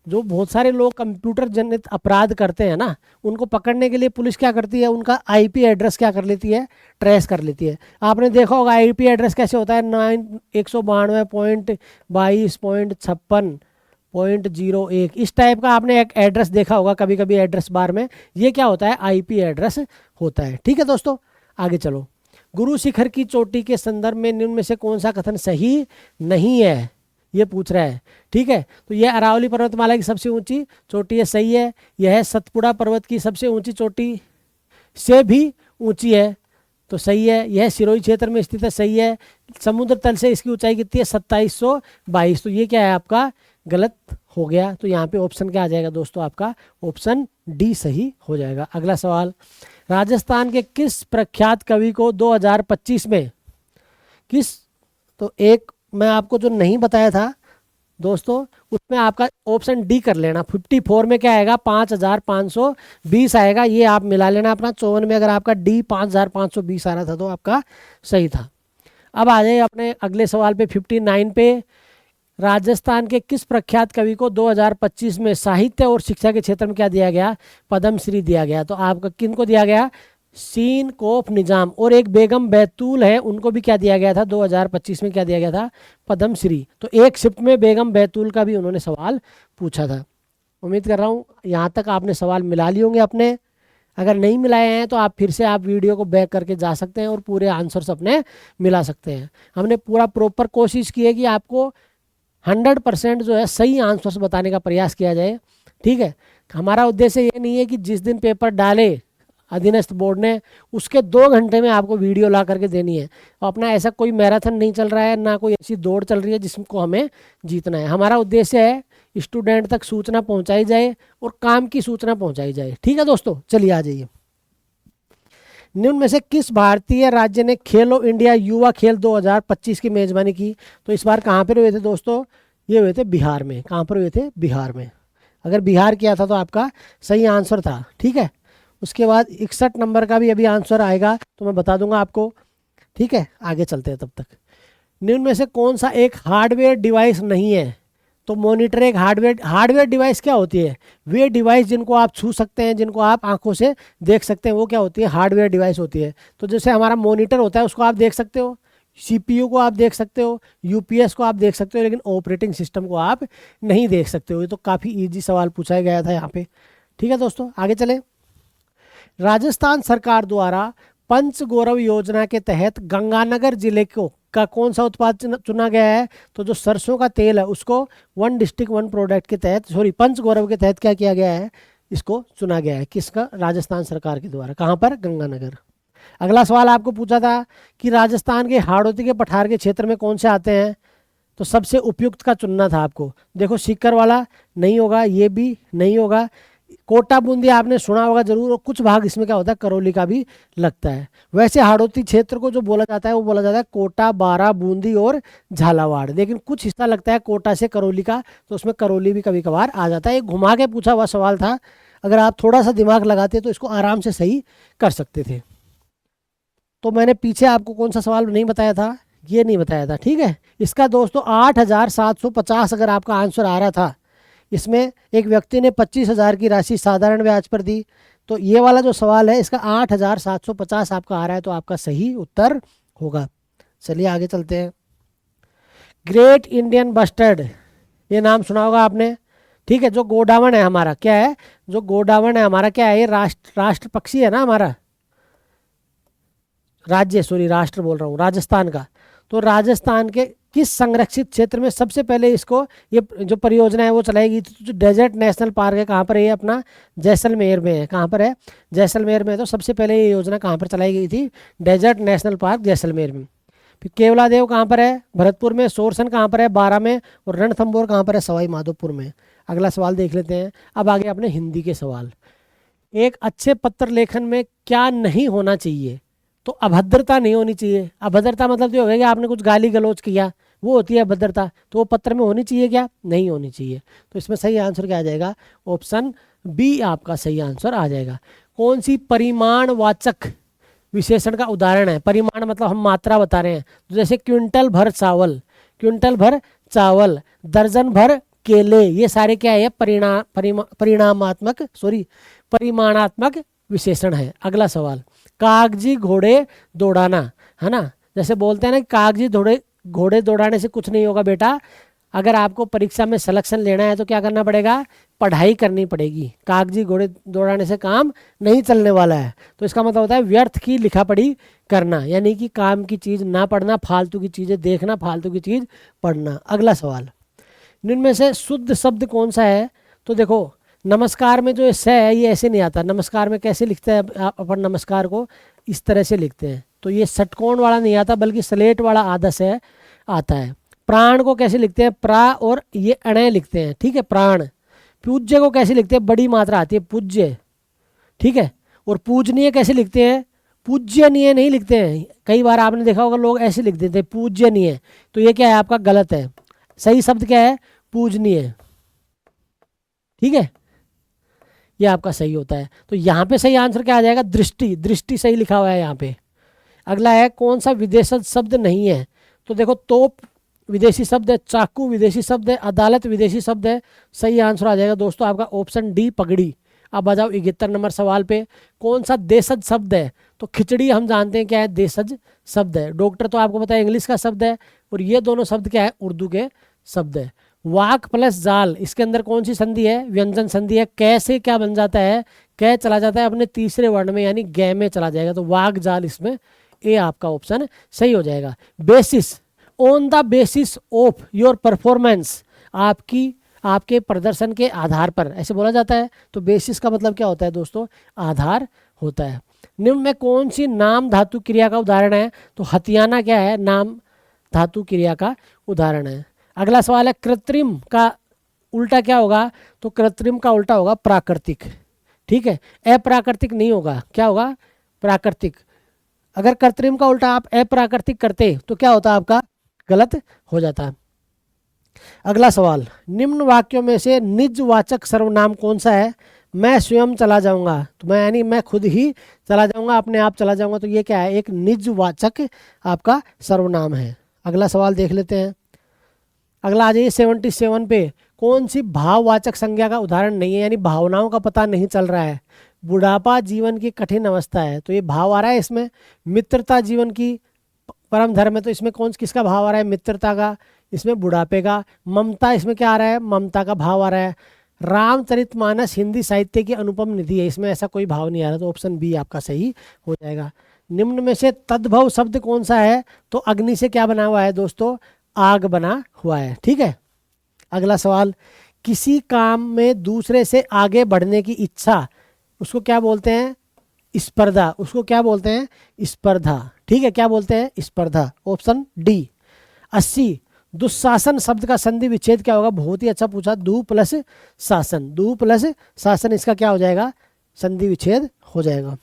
जो बहुत सारे लोग कंप्यूटर जनित अपराध करते हैं ना, उनको पकड़ने के लिए पुलिस क्या करती है? उनका IP एड्रेस क्या कर लेती है? ट्रेस कर लेती है। आपने देखा होगा IP एड्रेस कैसे होता है? 192.22.56.01 इस टाइप का आपने एक एड्रेस देखा होगा कभी कभी एड्रेस बार में। ये क्या होता है? IP एड्रेस होता है, ठीक है दोस्तों। आगे चलो, गुरु शिखर की चोटी के संदर्भ में निम्न में से कौन सा कथन सही नहीं है? ये पूछ रहा है, ठीक है। तो यह अरावली पर्वतमाला की सबसे ऊंची चोटी है, सही है। यह सतपुड़ा पर्वत की सबसे ऊंची चोटी से भी ऊंची है, तो सही है। यह सिरोही क्षेत्र में स्थित है, सही है। समुद्र तल से इसकी ऊंचाई कितनी है? 2722। तो ये क्या है आपका? गलत हो गया। तो यहाँ पे ऑप्शन क्या आ जाएगा दोस्तों? आपका ऑप्शन D सही हो जाएगा। अगला सवाल, राजस्थान के किस प्रख्यात कवि को 2025 में किस, तो एक मैं आपको जो नहीं बताया था दोस्तों, उसमें आपका ऑप्शन D कर लेना। 54 में क्या आएगा? 5520 आएगा। ये आप मिला लेना अपना। 54 में अगर आपका D 5520 आ रहा था तो आपका सही था। अब आ जाइए अपने अगले सवाल पे 59 पे। राजस्थान के किस प्रख्यात कवि को 2025 में साहित्य और शिक्षा के क्षेत्र में क्या दिया गया? पद्मश्री दिया गया। तो आपका किन को दिया गया? सीन कोफ निजाम और एक बेगम बैतूल है, उनको भी क्या दिया गया था? 2025 में क्या दिया गया था? पद्मश्री। तो एक शिफ्ट में बेगम बैतूल का भी उन्होंने सवाल पूछा था। उम्मीद कर रहा हूँ यहाँ तक आपने सवाल मिला लिए होंगे अपने। अगर नहीं मिलाए हैं तो आप फिर से आप वीडियो को बैक करके जा सकते हैं और पूरे आंसर्स अपने मिला सकते हैं। हमने पूरा प्रॉपर कोशिश की है कि आपको 100% जो है सही आंसर्स बताने का प्रयास किया जाए। ठीक है, हमारा उद्देश्य ये नहीं है कि जिस दिन पेपर डाले अधीनस्थ बोर्ड ने उसके 2 घंटे में आपको वीडियो ला करके देनी है। अपना ऐसा कोई मैराथन नहीं चल रहा है, ना कोई ऐसी दौड़ चल रही है जिसको हमें जीतना है। हमारा उद्देश्य है स्टूडेंट तक सूचना पहुंचाई जाए और काम की सूचना पहुंचाई जाए। ठीक है दोस्तों, चलिए आ जाइए। निम्न में से किस भारतीय राज्य ने खेलो इंडिया युवा खेल 2025 की मेजबानी की? तो इस बार कहाँ पर हुए थे दोस्तों? ये हुए थे बिहार में। कहाँ पर हुए थे? बिहार में। अगर बिहार किया था तो आपका सही आंसर था। ठीक है, उसके बाद 61 नंबर का भी अभी आंसर आएगा तो मैं बता दूंगा आपको। ठीक है, आगे चलते हैं तब तक। निम्न में से कौन सा एक हार्डवेयर डिवाइस नहीं है? तो मॉनिटर एक हार्डवेयर डिवाइस क्या होती है? वे डिवाइस जिनको आप छू सकते हैं, जिनको आप आंखों से देख सकते हैं, वो क्या होती है? हार्डवेयर डिवाइस होती है। तो जैसे हमारा मॉनिटर होता है उसको आप देख सकते हो, CPU को आप देख सकते हो, UPS को आप देख सकते हो, लेकिन ऑपरेटिंग सिस्टम को आप नहीं देख सकते हो। ये तो काफ़ी ईजी सवाल पूछा गया था यहाँ पे। ठीक है दोस्तों, आगे चले। राजस्थान सरकार द्वारा पंच गौरव योजना के तहत गंगानगर जिले को का कौन सा उत्पाद चुना गया है? तो जो सरसों का तेल है उसको 1 डिस्ट्रिक्ट 1 प्रोडक्ट के तहत, पंच गौरव के तहत क्या किया गया है? इसको चुना गया है। किसका? राजस्थान सरकार के द्वारा। कहाँ पर? गंगानगर। अगला सवाल आपको पूछा था कि राजस्थान के हाड़ौती के पठार के क्षेत्र में कौन से आते हैं? तो सबसे उपयुक्त का चुनना था आपको। देखो, सीकर वाला नहीं होगा, ये भी नहीं होगा, कोटा बूंदी आपने सुना होगा जरूर, और कुछ भाग इसमें क्या होता है? करौली का भी लगता है। वैसे हाड़ौती क्षेत्र को जो बोला जाता है वो बोला जाता है कोटा, बारा, बूंदी और झालावाड़, लेकिन कुछ हिस्सा लगता है कोटा से करौली का, तो उसमें करौली भी कभी कभार आ जाता है। एक घुमा के पूछा हुआ सवाल था, अगर आप थोड़ा सा दिमाग लगाते तो इसको आराम से सही कर सकते थे। तो मैंने पीछे आपको कौन सा सवाल नहीं बताया था? ये नहीं बताया था। ठीक है, इसका दोस्तों 8750 अगर आपका आंसर आ रहा था, इसमें एक व्यक्ति ने 25,000 की राशि साधारण ब्याज पर दी, तो ये वाला जो सवाल है इसका 8750 आपका आ रहा है, तो आपका सही उत्तर होगा। चलिए आगे चलते हैं। ग्रेट इंडियन बस्टर्ड, ये नाम सुना होगा आपने। ठीक है, जो गोडावण है हमारा, क्या है? जो गोडावण है हमारा क्या है? ये राष्ट्र पक्षी है ना हमारा, राष्ट्र बोल रहा हूँ, राजस्थान का। तो राजस्थान के किस संरक्षित क्षेत्र में सबसे पहले इसको, ये जो परियोजना है वो चलाएगी? तो जो डेजर्ट नेशनल पार्क है कहाँ पर है? ये अपना जैसलमेर में है। कहाँ पर है? जैसलमेर में। तो सबसे पहले ये योजना कहाँ पर चलाई गई थी? डेजर्ट नेशनल पार्क जैसलमेर में। फिर केवलादेव कहाँ पर है? भरतपुर में। सोरसन कहाँ पर है? बारा में। और रणथंभौर कहाँ पर है? सवाई माधोपुर में। अगला सवाल देख लेते हैं। अब आगे अपने हिंदी के सवाल। एक अच्छे पत्र लेखन में क्या नहीं होना चाहिए? तो अभद्रता नहीं होनी चाहिए। अभद्रता मतलब ये हो गया कि आपने कुछ गाली गलौज किया, वो होती है अभद्रता। तो वो पत्र में होनी चाहिए क्या? नहीं होनी चाहिए। तो इसमें सही आंसर क्या आ जाएगा? ऑप्शन बी आपका सही आंसर आ जाएगा। कौन सी परिमाणवाचक विशेषण का उदाहरण है? परिमाण मतलब हम मात्रा बता रहे हैं, तो जैसे क्विंटल भर चावल, क्विंटल भर चावल, दर्जन भर केले, ये सारे क्या है? परिमाणात्मक विशेषण है। अगला सवाल, कागजी घोड़े दौड़ाना, है ना? जैसे बोलते हैं ना, कागजी घोड़े दौड़ाने से कुछ नहीं होगा बेटा। अगर आपको परीक्षा में सिलेक्शन लेना है तो क्या करना पड़ेगा? पढ़ाई करनी पड़ेगी। कागजी घोड़े दौड़ाने से काम नहीं चलने वाला है। तो इसका मतलब होता है व्यर्थ की लिखा पढ़ी करना, यानी कि काम की चीज़ ना पढ़ना, फालतू की चीज़ें देखना, फालतू की चीज़ पढ़ना। अगला सवाल, निम्न में से शुद्ध शब्द कौन सा है? तो देखो, नमस्कार में जो स है ये ऐसे नहीं आता। नमस्कार में कैसे लिखते हैं अपन? नमस्कार को इस तरह से लिखते हैं, तो ये षटकोण वाला नहीं आता, बल्कि स्लेट वाला आधा से आता है। प्राण को कैसे लिखते हैं? प्रा और ये अणय लिखते हैं। ठीक है, प्राण। पूज्य को कैसे लिखते हैं? बड़ी मात्रा आती है, पूज्य। ठीक है, और पूजनीय कैसे लिखते हैं? पूज्यनीय नहीं लिखते हैं। कई बार आपने देखा होगा लोग ऐसे लिख देते हैं पूज्यनीय, तो ये क्या है आपका? गलत है। सही शब्द क्या है? पूजनीय। ठीक है, ये आपका सही होता है। तो यहाँ पे सही आंसर क्या आ जाएगा? दृष्टि। दृष्टि सही लिखा हुआ है यहाँ पे। अगला है, कौन सा विदेशज शब्द नहीं है? तो देखो, तोप विदेशी शब्द है, चाकू विदेशी शब्द है, अदालत विदेशी शब्द है। सही आंसर आ जाएगा दोस्तों आपका ऑप्शन डी, पगड़ी। अब आ जाओ 71 नंबर सवाल पे। कौन सा देशज शब्द है? तो खिचड़ी हम जानते हैं क्या है? देशज शब्द है। डॉक्टर तो आपको पता है इंग्लिश का शब्द है, और ये दोनों शब्द क्या है? उर्दू के शब्द है। वाक प्लस जाल, इसके अंदर कौन सी संधि है? व्यंजन संधि है। कैसे क्या बन जाता है? कै चला जाता है अपने तीसरे वर्ण में, यानी गै में चला जाएगा। तो वाक जाल, इसमें ए आपका ऑप्शन सही हो जाएगा। Basis, on the basis of your performance, आपके प्रदर्शन के आधार पर, ऐसे बोला जाता है। तो बेसिस का मतलब क्या होता है दोस्तों? आधार होता है। निम्न में कौन सी नाम धातु क्रिया का उदाहरण है? तो हथियाना क्या है? नाम धातु क्रिया का उदाहरण है। अगला सवाल है कृत्रिम का उल्टा क्या होगा? तो कृत्रिम का उल्टा होगा प्राकृतिक। ठीक है, अप्राकृतिक नहीं होगा, क्या होगा? प्राकृतिक। अगर कृत्रिम का उल्टा आप अप्राकृतिक करते तो क्या होता? आपका गलत हो जाता। अगला सवाल, निम्न वाक्यों में से निजवाचक सर्वनाम कौन सा है? मैं स्वयं चला जाऊंगा, तो मैं यानी मैं खुद ही चला जाऊंगा, अपने आप चला जाऊंगा, तो ये क्या है? एक निजवाचक आपका सर्वनाम है। अगला सवाल देख लेते हैं। अगला आ जाइए 77 पे। कौन सी भाववाचक संज्ञा का उदाहरण नहीं है, यानी भावनाओं का पता नहीं चल रहा है? बुढ़ापा जीवन की कठिन अवस्था है, तो ये भाव आ रहा है इसमें। मित्रता जीवन की परम धर्म है, तो इसमें किसका भाव आ रहा है? मित्रता का। इसमें बुढ़ापे का। ममता, इसमें क्या आ रहा है? ममता का भाव आ रहा है। रामचरितमानस हिंदी साहित्य की अनुपम निधि है, इसमें ऐसा कोई भाव नहीं आ रहा, तो ऑप्शन बी आपका सही हो जाएगा। निम्न में से तद्भव शब्द कौन सा है? तो अग्नि से क्या बना हुआ है दोस्तों? आग बना हुआ है। ठीक है। अगला सवाल, किसी काम में दूसरे से आगे बढ़ने की इच्छा, उसको क्या बोलते हैं? स्पर्धा। उसको क्या बोलते हैं? स्पर्धा। ठीक है, क्या बोलते हैं? स्पर्धा। Option D. 80, दुशासन शब्द का संधि विच्छेद क्या होगा? बहुत ही अच्छा पूछा। दु प्लस शासन, दु प्लस शासन, इसका क्या हो जाएगा? संधि विच्छेद हो जाएगा।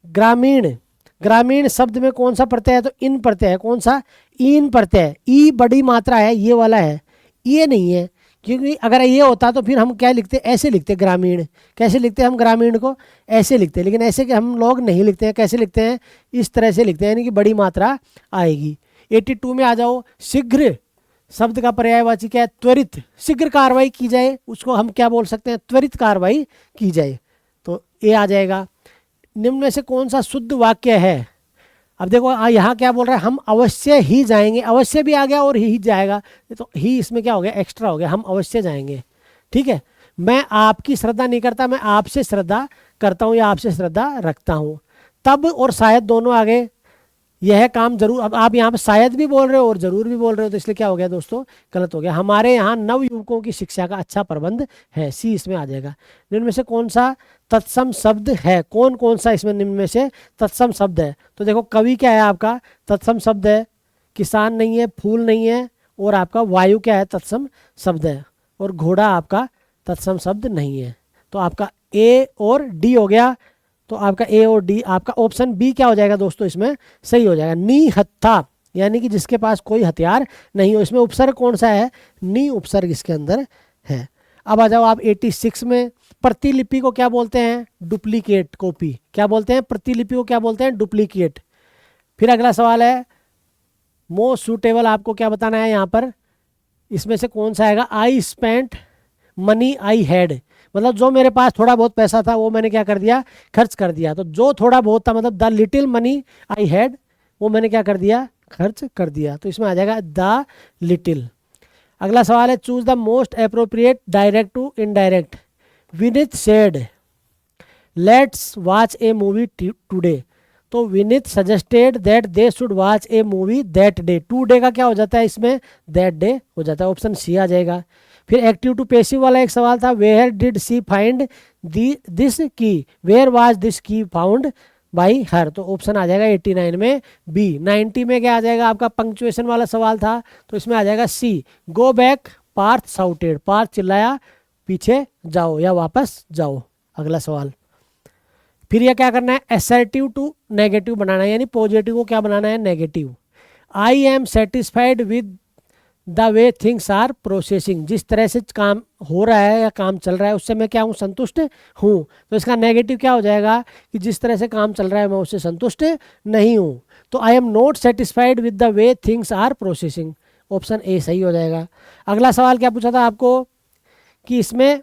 ग्रामीण, ग्रामीण शब्द में कौन सा प्रत्यय है? तो इन प्रत्यय है। कौन सा? इन प्रत्यय। ई बड़ी मात्रा है, ये वाला है, ये नहीं है, क्योंकि अगर ये होता तो फिर हम क्या लिखते? ऐसे लिखते ग्रामीण। कैसे लिखते हैं हम ग्रामीण को? ऐसे लिखते हैं, लेकिन ऐसे कि हम लोग नहीं लिखते हैं। कैसे लिखते हैं? इस तरह से लिखते हैं, यानी कि बड़ी मात्रा आएगी। 82 में आ जाओ। शीघ्र शब्द का पर्यायवाची क्या है? त्वरित। शीघ्र कार्रवाई की जाए उसको हम क्या बोल सकते हैं? त्वरित कार्रवाई की जाए, तो ये आ जाएगा। निम्न में से कौन सा शुद्ध वाक्य है? अब देखो यहाँ क्या बोल रहा है? हम अवश्य ही जाएंगे। अवश्य भी आ गया और ही जाएगा, तो ही इसमें क्या हो गया? एक्स्ट्रा हो गया। हम अवश्य जाएंगे। ठीक है। मैं आपकी श्रद्धा नहीं करता, मैं आपसे श्रद्धा करता हूँ या आपसे श्रद्धा रखता हूँ। तब और शायद दोनों आ गए। यह काम जरूर, अब आप यहाँ पे शायद भी बोल रहे हो और जरूर भी बोल रहे हो, तो इसलिए क्या हो गया दोस्तों? गलत हो गया। हमारे यहाँ नव युवकों की शिक्षा का अच्छा प्रबंध है, सी इसमें आ जाएगा। निम्न में से कौन सा तत्सम शब्द है? कौन कौन सा इसमें निम्न में से तत्सम शब्द है? तो देखो कवि क्या है आपका? तत्सम शब्द है। किसान नहीं है, फूल नहीं है, और आपका वायु क्या है? तत्सम शब्द है। और घोड़ा आपका तत्सम शब्द नहीं है। तो आपका ए और डी हो गया। तो आपका ए और डी, आपका ऑप्शन बी क्या हो जाएगा दोस्तों? इसमें सही हो जाएगा। निहत्था, यानी कि जिसके पास कोई हथियार नहीं हो। इसमें उपसर्ग कौन सा है? नी उपसर्ग इसके अंदर है। अब आ जाओ आप 86 में। प्रतिलिपि को क्या बोलते हैं? Duplicate copy. क्या बोलते हैं? प्रतिलिपि को क्या बोलते हैं? डुप्लीकेट। फिर अगला सवाल है मोस्ट सूटेबल, आपको क्या बताना है यहाँ पर? इसमें से कौन सा आएगा? I spent money I had, मतलब जो मेरे पास थोड़ा बहुत पैसा था वो मैंने क्या कर दिया? खर्च कर दिया। तो जो थोड़ा बहुत था, मतलब the little money I had, वो मैंने क्या कर दिया? खर्च कर दिया। तो इसमें आ जाएगा द लिटिल। अगला सवाल है choose the most appropriate direct to indirect. Vineet said let's watch a movie today. तो Vineet suggested that they should watch a movie that day. Today का क्या हो जाता है इसमें? दैट डे हो जाता है। ऑप्शन सी आ जाएगा। फिर एक्टिव टू पैसिव वाला एक सवाल था, where did she find this key, where was this key found by her. तो ऑप्शन आ जाएगा 89 में बी। 90 में क्या आ जाएगा? आपका पंक्चुएशन वाला सवाल था, तो इसमें आ जाएगा C. Go back Parth shouted, Parth चिल्लाया पीछे जाओ या वापस जाओ। अगला सवाल, फिर यह क्या करना है? असर्टिव टू नेगेटिव बनाना है, यानी पॉजिटिव को क्या बनाना है? Negative. I am satisfied with the way things are processing, जिस तरह से काम हो रहा है या काम चल रहा है उससे मैं क्या हूँ? संतुष्ट हूँ। तो इसका नेगेटिव क्या हो जाएगा? कि जिस तरह से काम चल रहा है मैं उससे संतुष्ट नहीं हूँ। तो I am not satisfied with the way things are processing. Option A सही हो जाएगा। अगला सवाल क्या पूछा था आपको? कि इसमें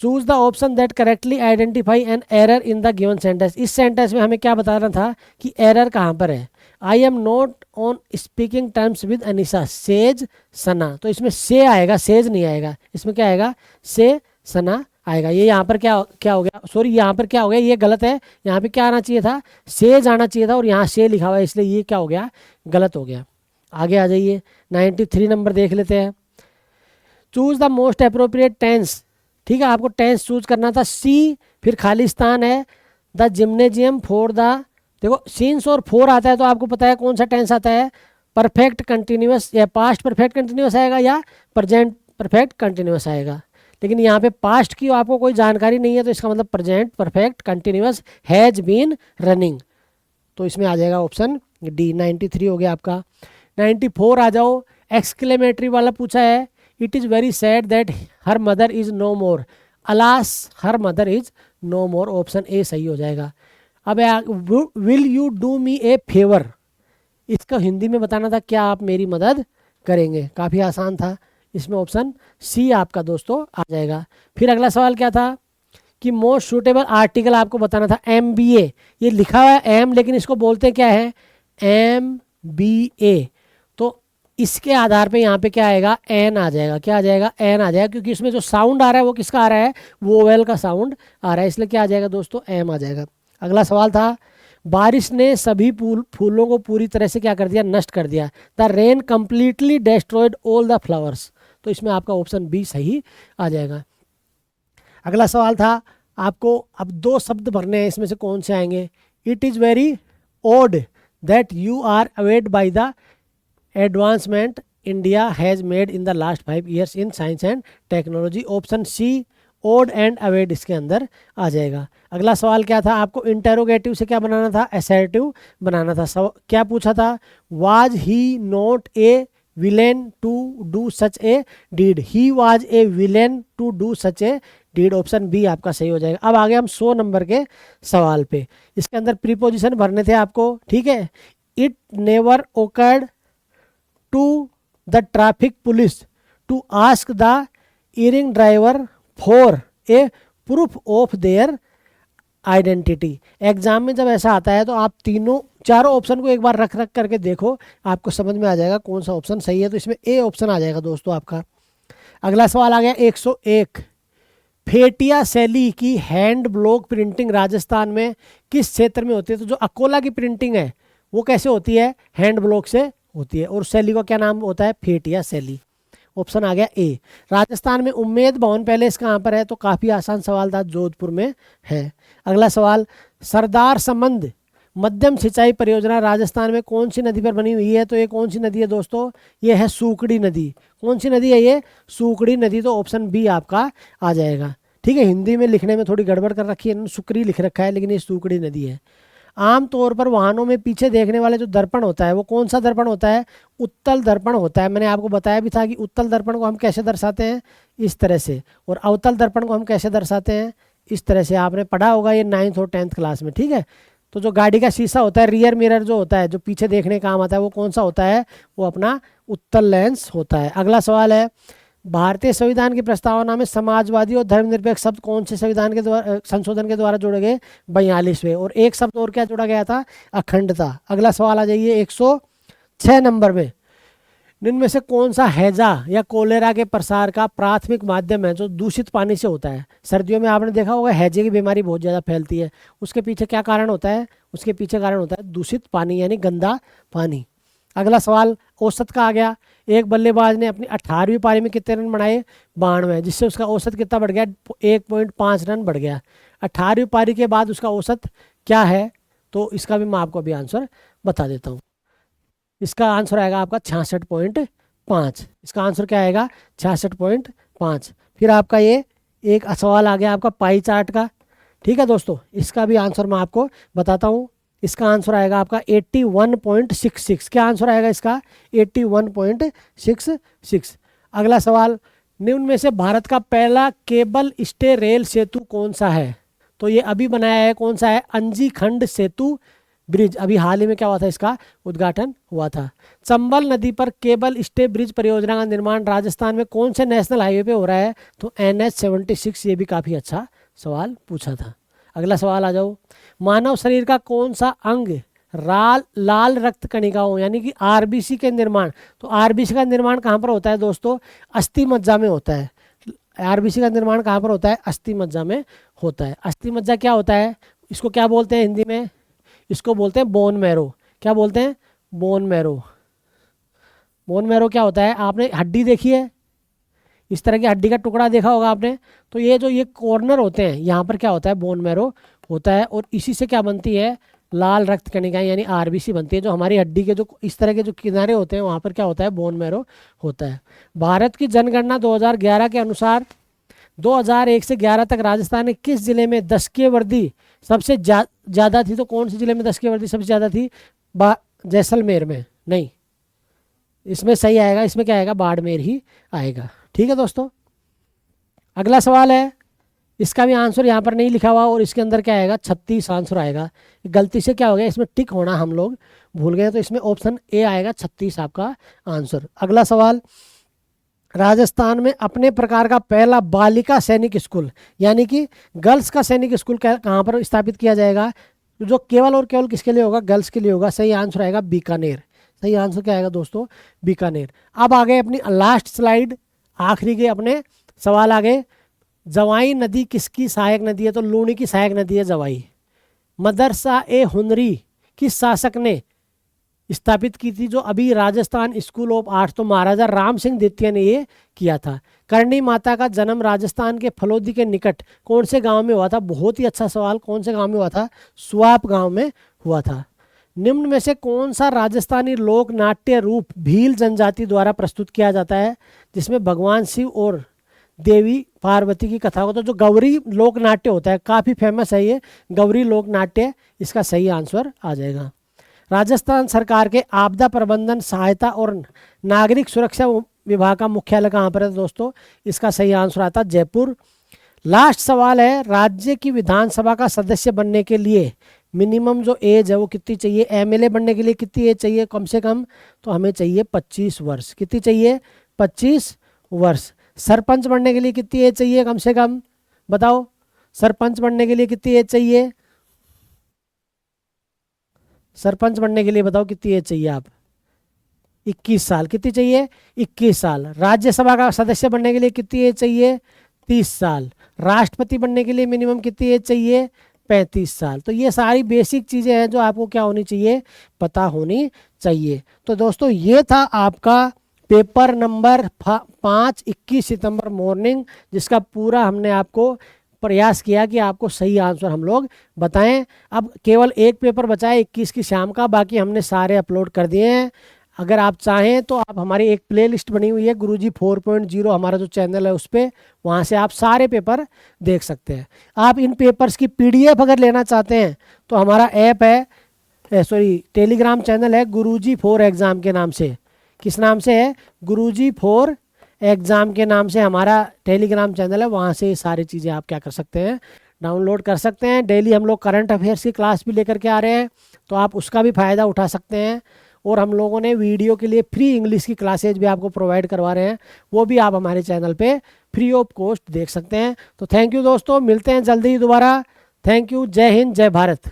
choose the option that correctly identify an error in the given sentence. इस सेंटेंस में हमें क्या बताना था कि एरर कहाँ पर है? I am not on speaking terms with Anisha says Sana. तो इसमें से आएगा, सेज नहीं आएगा। इसमें क्या आएगा? से सना आएगा। ये यहाँ पर क्या क्या हो गया? सॉरी, यहाँ पर क्या हो गया? ये गलत है। यहाँ पे क्या आना चाहिए था? सेज आना चाहिए था, और यहाँ से लिखा हुआ है, इसलिए ये क्या हो गया? गलत हो गया। आगे आ जाइए, 93 नंबर देख लेते हैं। Choose the most appropriate tense. ठीक है, आपको टेंस चूज करना था। सी, फिर खालिस्तान है, द जिम्नेजियम फॉर द, देखो सिंस और फोर आता है तो आपको पता है कौन सा टेंस आता है, परफेक्ट कंटिन्यूअस या पास्ट परफेक्ट कंटिन्यूअस आएगा या प्रेजेंट परफेक्ट कंटिन्यूअस आएगा। लेकिन यहाँ पे पास्ट की आपको कोई जानकारी नहीं है तो इसका मतलब present perfect continuous has been running, तो इसमें आ जाएगा ऑप्शन डी। 93 हो गया आपका। 94 आ जाओ, एक्सक्लेमेटरी वाला पूछा है। It is very sad that her mother is no more, alas her mother is no more, option A सही हो जाएगा। अब will you do me a favour, इसका हिंदी में बताना था क्या आप मेरी मदद करेंगे, काफ़ी आसान था। इसमें ऑप्शन सी आपका दोस्तों आ जाएगा। फिर अगला सवाल क्या था कि मोस्ट सूटेबल आर्टिकल आपको बताना था। MBA, ये लिखा हुआ है एम लेकिन इसको बोलते क्या है, MBA, तो इसके आधार पे यहाँ पे क्या आएगा, एन आ जाएगा। क्या आ जाएगा, एन आ जाएगा, क्योंकि इसमें जो साउंड आ रहा है वो किसका आ रहा है, वोवेल का साउंड आ रहा है, इसलिए क्या आ जाएगा दोस्तों, एम आ जाएगा। अगला सवाल था, बारिश ने सभी फूलों को पूरी तरह से क्या कर दिया, नष्ट कर दिया। The rain completely destroyed all the flowers, तो इसमें आपका ऑप्शन बी सही आ जाएगा। अगला सवाल था आपको, अब दो शब्द भरने हैं, इसमें से कौन से आएंगे। It is very odd that you are awed by the advancement India has made in the last 5 years in science and technology, option C odd and awed इसके अंदर आ जाएगा। अगला सवाल क्या था आपको, इंटेरोगेटिव से क्या बनाना था, असर्टिव बनाना था। क्या पूछा था, was he not a villain to do such a deed, he was a villain to do such a deed, option B आपका सही हो जाएगा। अब आगे हम 100 नंबर के सवाल पे, इसके अंदर प्रीपोजिशन भरने थे आपको, ठीक है। It never occurred to the traffic police to ask the erring driver for a proof of their identity. Exam में जब ऐसा आता है तो आप चारों ऑप्शन को एक बार रख करके देखो, आपको समझ में आ जाएगा कौन सा ऑप्शन सही है, तो इसमें ए ऑप्शन आ जाएगा दोस्तों आपका। अगला सवाल आ गया 101, फेटिया शैली की हैंड ब्लॉक प्रिंटिंग राजस्थान में किस क्षेत्र में होती है। तो जो अकोला की प्रिंटिंग है वो कैसे होती है, हैंड ब्लॉक से होती है, और शैली का क्या नाम होता है, फेटिया शैली, ऑप्शन आ गया ए। राजस्थान में उम्मेद भवन पैलेस कहाँ पर है, तो काफ़ी आसान सवाल था, जोधपुर में है। अगला सवाल, सरदार समंद मध्यम सिंचाई परियोजना राजस्थान में कौन सी नदी पर बनी हुई है। तो ये कौन सी नदी है दोस्तों, ये है सूकड़ी नदी। कौन सी नदी है ये, सूकड़ी नदी, तो ऑप्शन बी आपका आ जाएगा। ठीक है, हिंदी में लिखने में थोड़ी गड़बड़ कर रखी है, सुकड़ी लिख रखा है, लेकिन ये सूकड़ी नदी है। आमतौर पर वाहनों में पीछे देखने वाले जो दर्पण होता है वो कौन सा दर्पण होता है, उत्तल दर्पण होता है। मैंने आपको बताया भी था कि उत्तल दर्पण को हम कैसे दर्शाते हैं, इस तरह से, और अवतल दर्पण को हम कैसे दर्शाते हैं, इस तरह से। आपने पढ़ा होगा ये 9th और 10th क्लास में, ठीक है। तो जो गाड़ी का शीशा होता है, रियर मिरर जो होता है, जो पीछे देखने काम आता है, वो कौन सा होता है, वो अपना उत्तल लेंस होता है। अगला सवाल है, भारतीय संविधान की प्रस्तावना में समाजवादी और धर्मनिरपेक्ष शब्द कौन से संविधान के द्वारा, संशोधन के द्वारा जोड़े गए, 42वें, और एक शब्द और क्या जोड़ा गया था, अखंडता। अगला सवाल आ जाइए 106 नंबर में, इनमें से कौन सा हैजा या कोलेरा के प्रसार का प्राथमिक माध्यम है जो दूषित पानी से होता है। सर्दियों में आपने देखा होगा हैजे की बीमारी बहुत ज़्यादा फैलती है, उसके पीछे क्या कारण होता है, उसके पीछे कारण होता है दूषित पानी, यानी गंदा पानी। अगला सवाल औसत का आ गया, एक बल्लेबाज ने अपनी 18वीं पारी में कितने रन बनाए, 92, जिससे उसका औसत कितना बढ़ गया, 1.5 रन बढ़ गया। 18वीं पारी के बाद उसका औसत क्या है, तो इसका भी मैं आपको अभी आंसर बता देता हूँ। इसका आंसर आएगा आपका 66.5, इसका आंसर क्या आएगा, 66.5। फिर आपका ये एक सवाल आ गया आपका पाई चार्ट का, ठीक है दोस्तों, इसका भी आंसर मैं आपको बताता हूँ। इसका आंसर आएगा आपका 81.66। क्या आंसर आएगा इसका, 81.66। अगला सवाल, निम्न में से भारत का पहला केबल स्टे रेल सेतु कौन सा है। तो ये अभी बनाया है, कौन सा है, अंजी खंड सेतु ब्रिज, अभी हाल ही में क्या हुआ था, इसका उद्घाटन हुआ था। चंबल नदी पर केबल स्टे ब्रिज परियोजना का निर्माण राजस्थान में कौन से नेशनल हाईवे पे हो रहा है, तो NH-76। ये भी काफ़ी अच्छा सवाल पूछा था। अगला सवाल आ जाओ, मानव शरीर का कौन सा अंग लाल रक्त कणिकाओं यानी कि RBC के निर्माण, तो RBC का निर्माण कहाँ पर होता है दोस्तों, अस्थि मज्जा में होता है। RBC का निर्माण कहाँ पर होता है, अस्थि मज्जा में होता है। अस्थि मज्जा क्या होता है, इसको क्या बोलते हैं हिंदी में, इसको बोलते हैं बोन मैरो। क्या बोलते हैं, बोन मैरो। बोन मैरो क्या होता है, आपने हड्डी देखी है, इस तरह की हड्डी का टुकड़ा देखा होगा आपने, तो ये कॉर्नर होते हैं, यहाँ पर क्या होता है, बोन मैरो होता है, और इसी से क्या बनती है, लाल रक्त कणिकाएं यानी आरबीसी बनती है, जो हमारी हड्डी के जो इस तरह के जो किनारे होते हैं वहाँ पर क्या होता है, बोन मैरो होता है। भारत की जनगणना 2011 के अनुसार 2001 से 11 तक राजस्थान के किस जिले में दशकीय वृद्धि सबसे ज़्यादा थी, तो कौन से जिले में दशकीय वृद्धि सबसे ज़्यादा थी, जैसलमेर में, नहीं, इसमें सही आएगा, इसमें क्या आएगा, बाड़मेर ही आएगा। ठीक है दोस्तों, अगला सवाल है, इसका भी आंसर यहाँ पर नहीं लिखा हुआ और इसके अंदर क्या आएगा, 36 आंसर आएगा। गलती से क्या हो गया, इसमें टिक होना हम लोग भूल गए, तो इसमें ऑप्शन ए आएगा 36 आपका आंसर। अगला सवाल, राजस्थान में अपने प्रकार का पहला बालिका सैनिक स्कूल यानी कि गर्ल्स का सैनिक स्कूल कहाँ पर स्थापित किया जाएगा, जो केवल और केवल किसके लिए होगा, गर्ल्स के लिए होगा। सही आंसर आएगा बीकानेर। सही आंसर क्या आएगा दोस्तों, बीकानेर। अब आ गए अपनी लास्ट स्लाइड, आखिरी के अपने सवाल आ गए। जवाई नदी किसकी सहायक नदी है, तो लूणी की सहायक नदी है जवाई। मदरसा ए हुनरी किस शासक ने स्थापित की थी, जो अभी राजस्थान स्कूल ऑफ आर्ट्स, तो महाराजा राम सिंह द्वितीय ने ये किया था। करणी माता का जन्म राजस्थान के फलोदी के निकट कौन से गांव में हुआ था, बहुत ही अच्छा सवाल, कौन से गांव में हुआ था, सुआप गांव में हुआ था। निम्न में से कौन सा राजस्थानी लोक नाट्य रूप भील जनजाति द्वारा प्रस्तुत किया जाता है, जिसमें भगवान शिव और देवी पार्वती की कथा होता है, जो गौरी लोक नाट्य होता है, काफ़ी फेमस है ये गौरी लोक नाट्य, इसका सही आंसर आ जाएगा। राजस्थान सरकार के आपदा प्रबंधन सहायता और नागरिक सुरक्षा विभाग का मुख्यालय कहाँ पर है दोस्तों, इसका सही आंसर आता है जयपुर। लास्ट सवाल है, राज्य की विधानसभा का सदस्य बनने के लिए मिनिमम जो एज है वो कितनी चाहिए, एमएलए बनने के लिए कितनी एज चाहिए कम से कम, तो हमें चाहिए 25 वर्ष। कितनी चाहिए, 25 वर्ष। सरपंच बनने के लिए कितनी एज चाहिए कम से कम, बताओ, सरपंच बनने के लिए कितनी एज चाहिए, सरपंच बनने के लिए बताओ कितनी एज चाहिए आप, 21 साल। कितनी चाहिए, 21 साल। राज्यसभा का सदस्य बनने के लिए कितनी एज चाहिए, 30 साल। राष्ट्रपति बनने के लिए मिनिमम कितनी एज चाहिए, 35 साल। तो ये सारी बेसिक चीज़ें हैं जो आपको क्या होनी चाहिए, पता होनी चाहिए। तो दोस्तों ये था आपका पेपर नंबर 5 21 सितंबर मॉर्निंग, जिसका पूरा हमने आपको प्रयास किया कि आपको सही आंसर हम लोग बताएं। अब केवल एक पेपर बचा है 21 की शाम का, बाकी हमने सारे अपलोड कर दिए हैं। अगर आप चाहें तो आप हमारी एक प्लेलिस्ट बनी हुई है गुरुजी 4.0 हमारा जो चैनल है उस पर, वहाँ से आप सारे पेपर देख सकते हैं। आप इन पेपर्स की PDF अगर लेना चाहते हैं तो हमारा ऐप है, टेलीग्राम चैनल है गुरुजी 4 एग्ज़ाम के नाम से। किस नाम से है, गुरुजी 4 एग्ज़ाम के नाम से हमारा टेलीग्राम चैनल है, वहाँ से ये सारी चीज़ें आप क्या कर सकते हैं, डाउनलोड कर सकते हैं। डेली हम लोग करंट अफेयर्स की क्लास भी लेकर के आ रहे हैं, तो आप उसका भी फ़ायदा उठा सकते हैं। और हम लोगों ने वीडियो के लिए फ्री इंग्लिश की क्लासेज भी आपको प्रोवाइड करवा रहे हैं, वो भी आप हमारे चैनल पे फ्री ऑफ कॉस्ट देख सकते हैं। तो थैंक यू दोस्तों, मिलते हैं जल्दी ही दोबारा। थैंक यू, जय हिंद, जय भारत।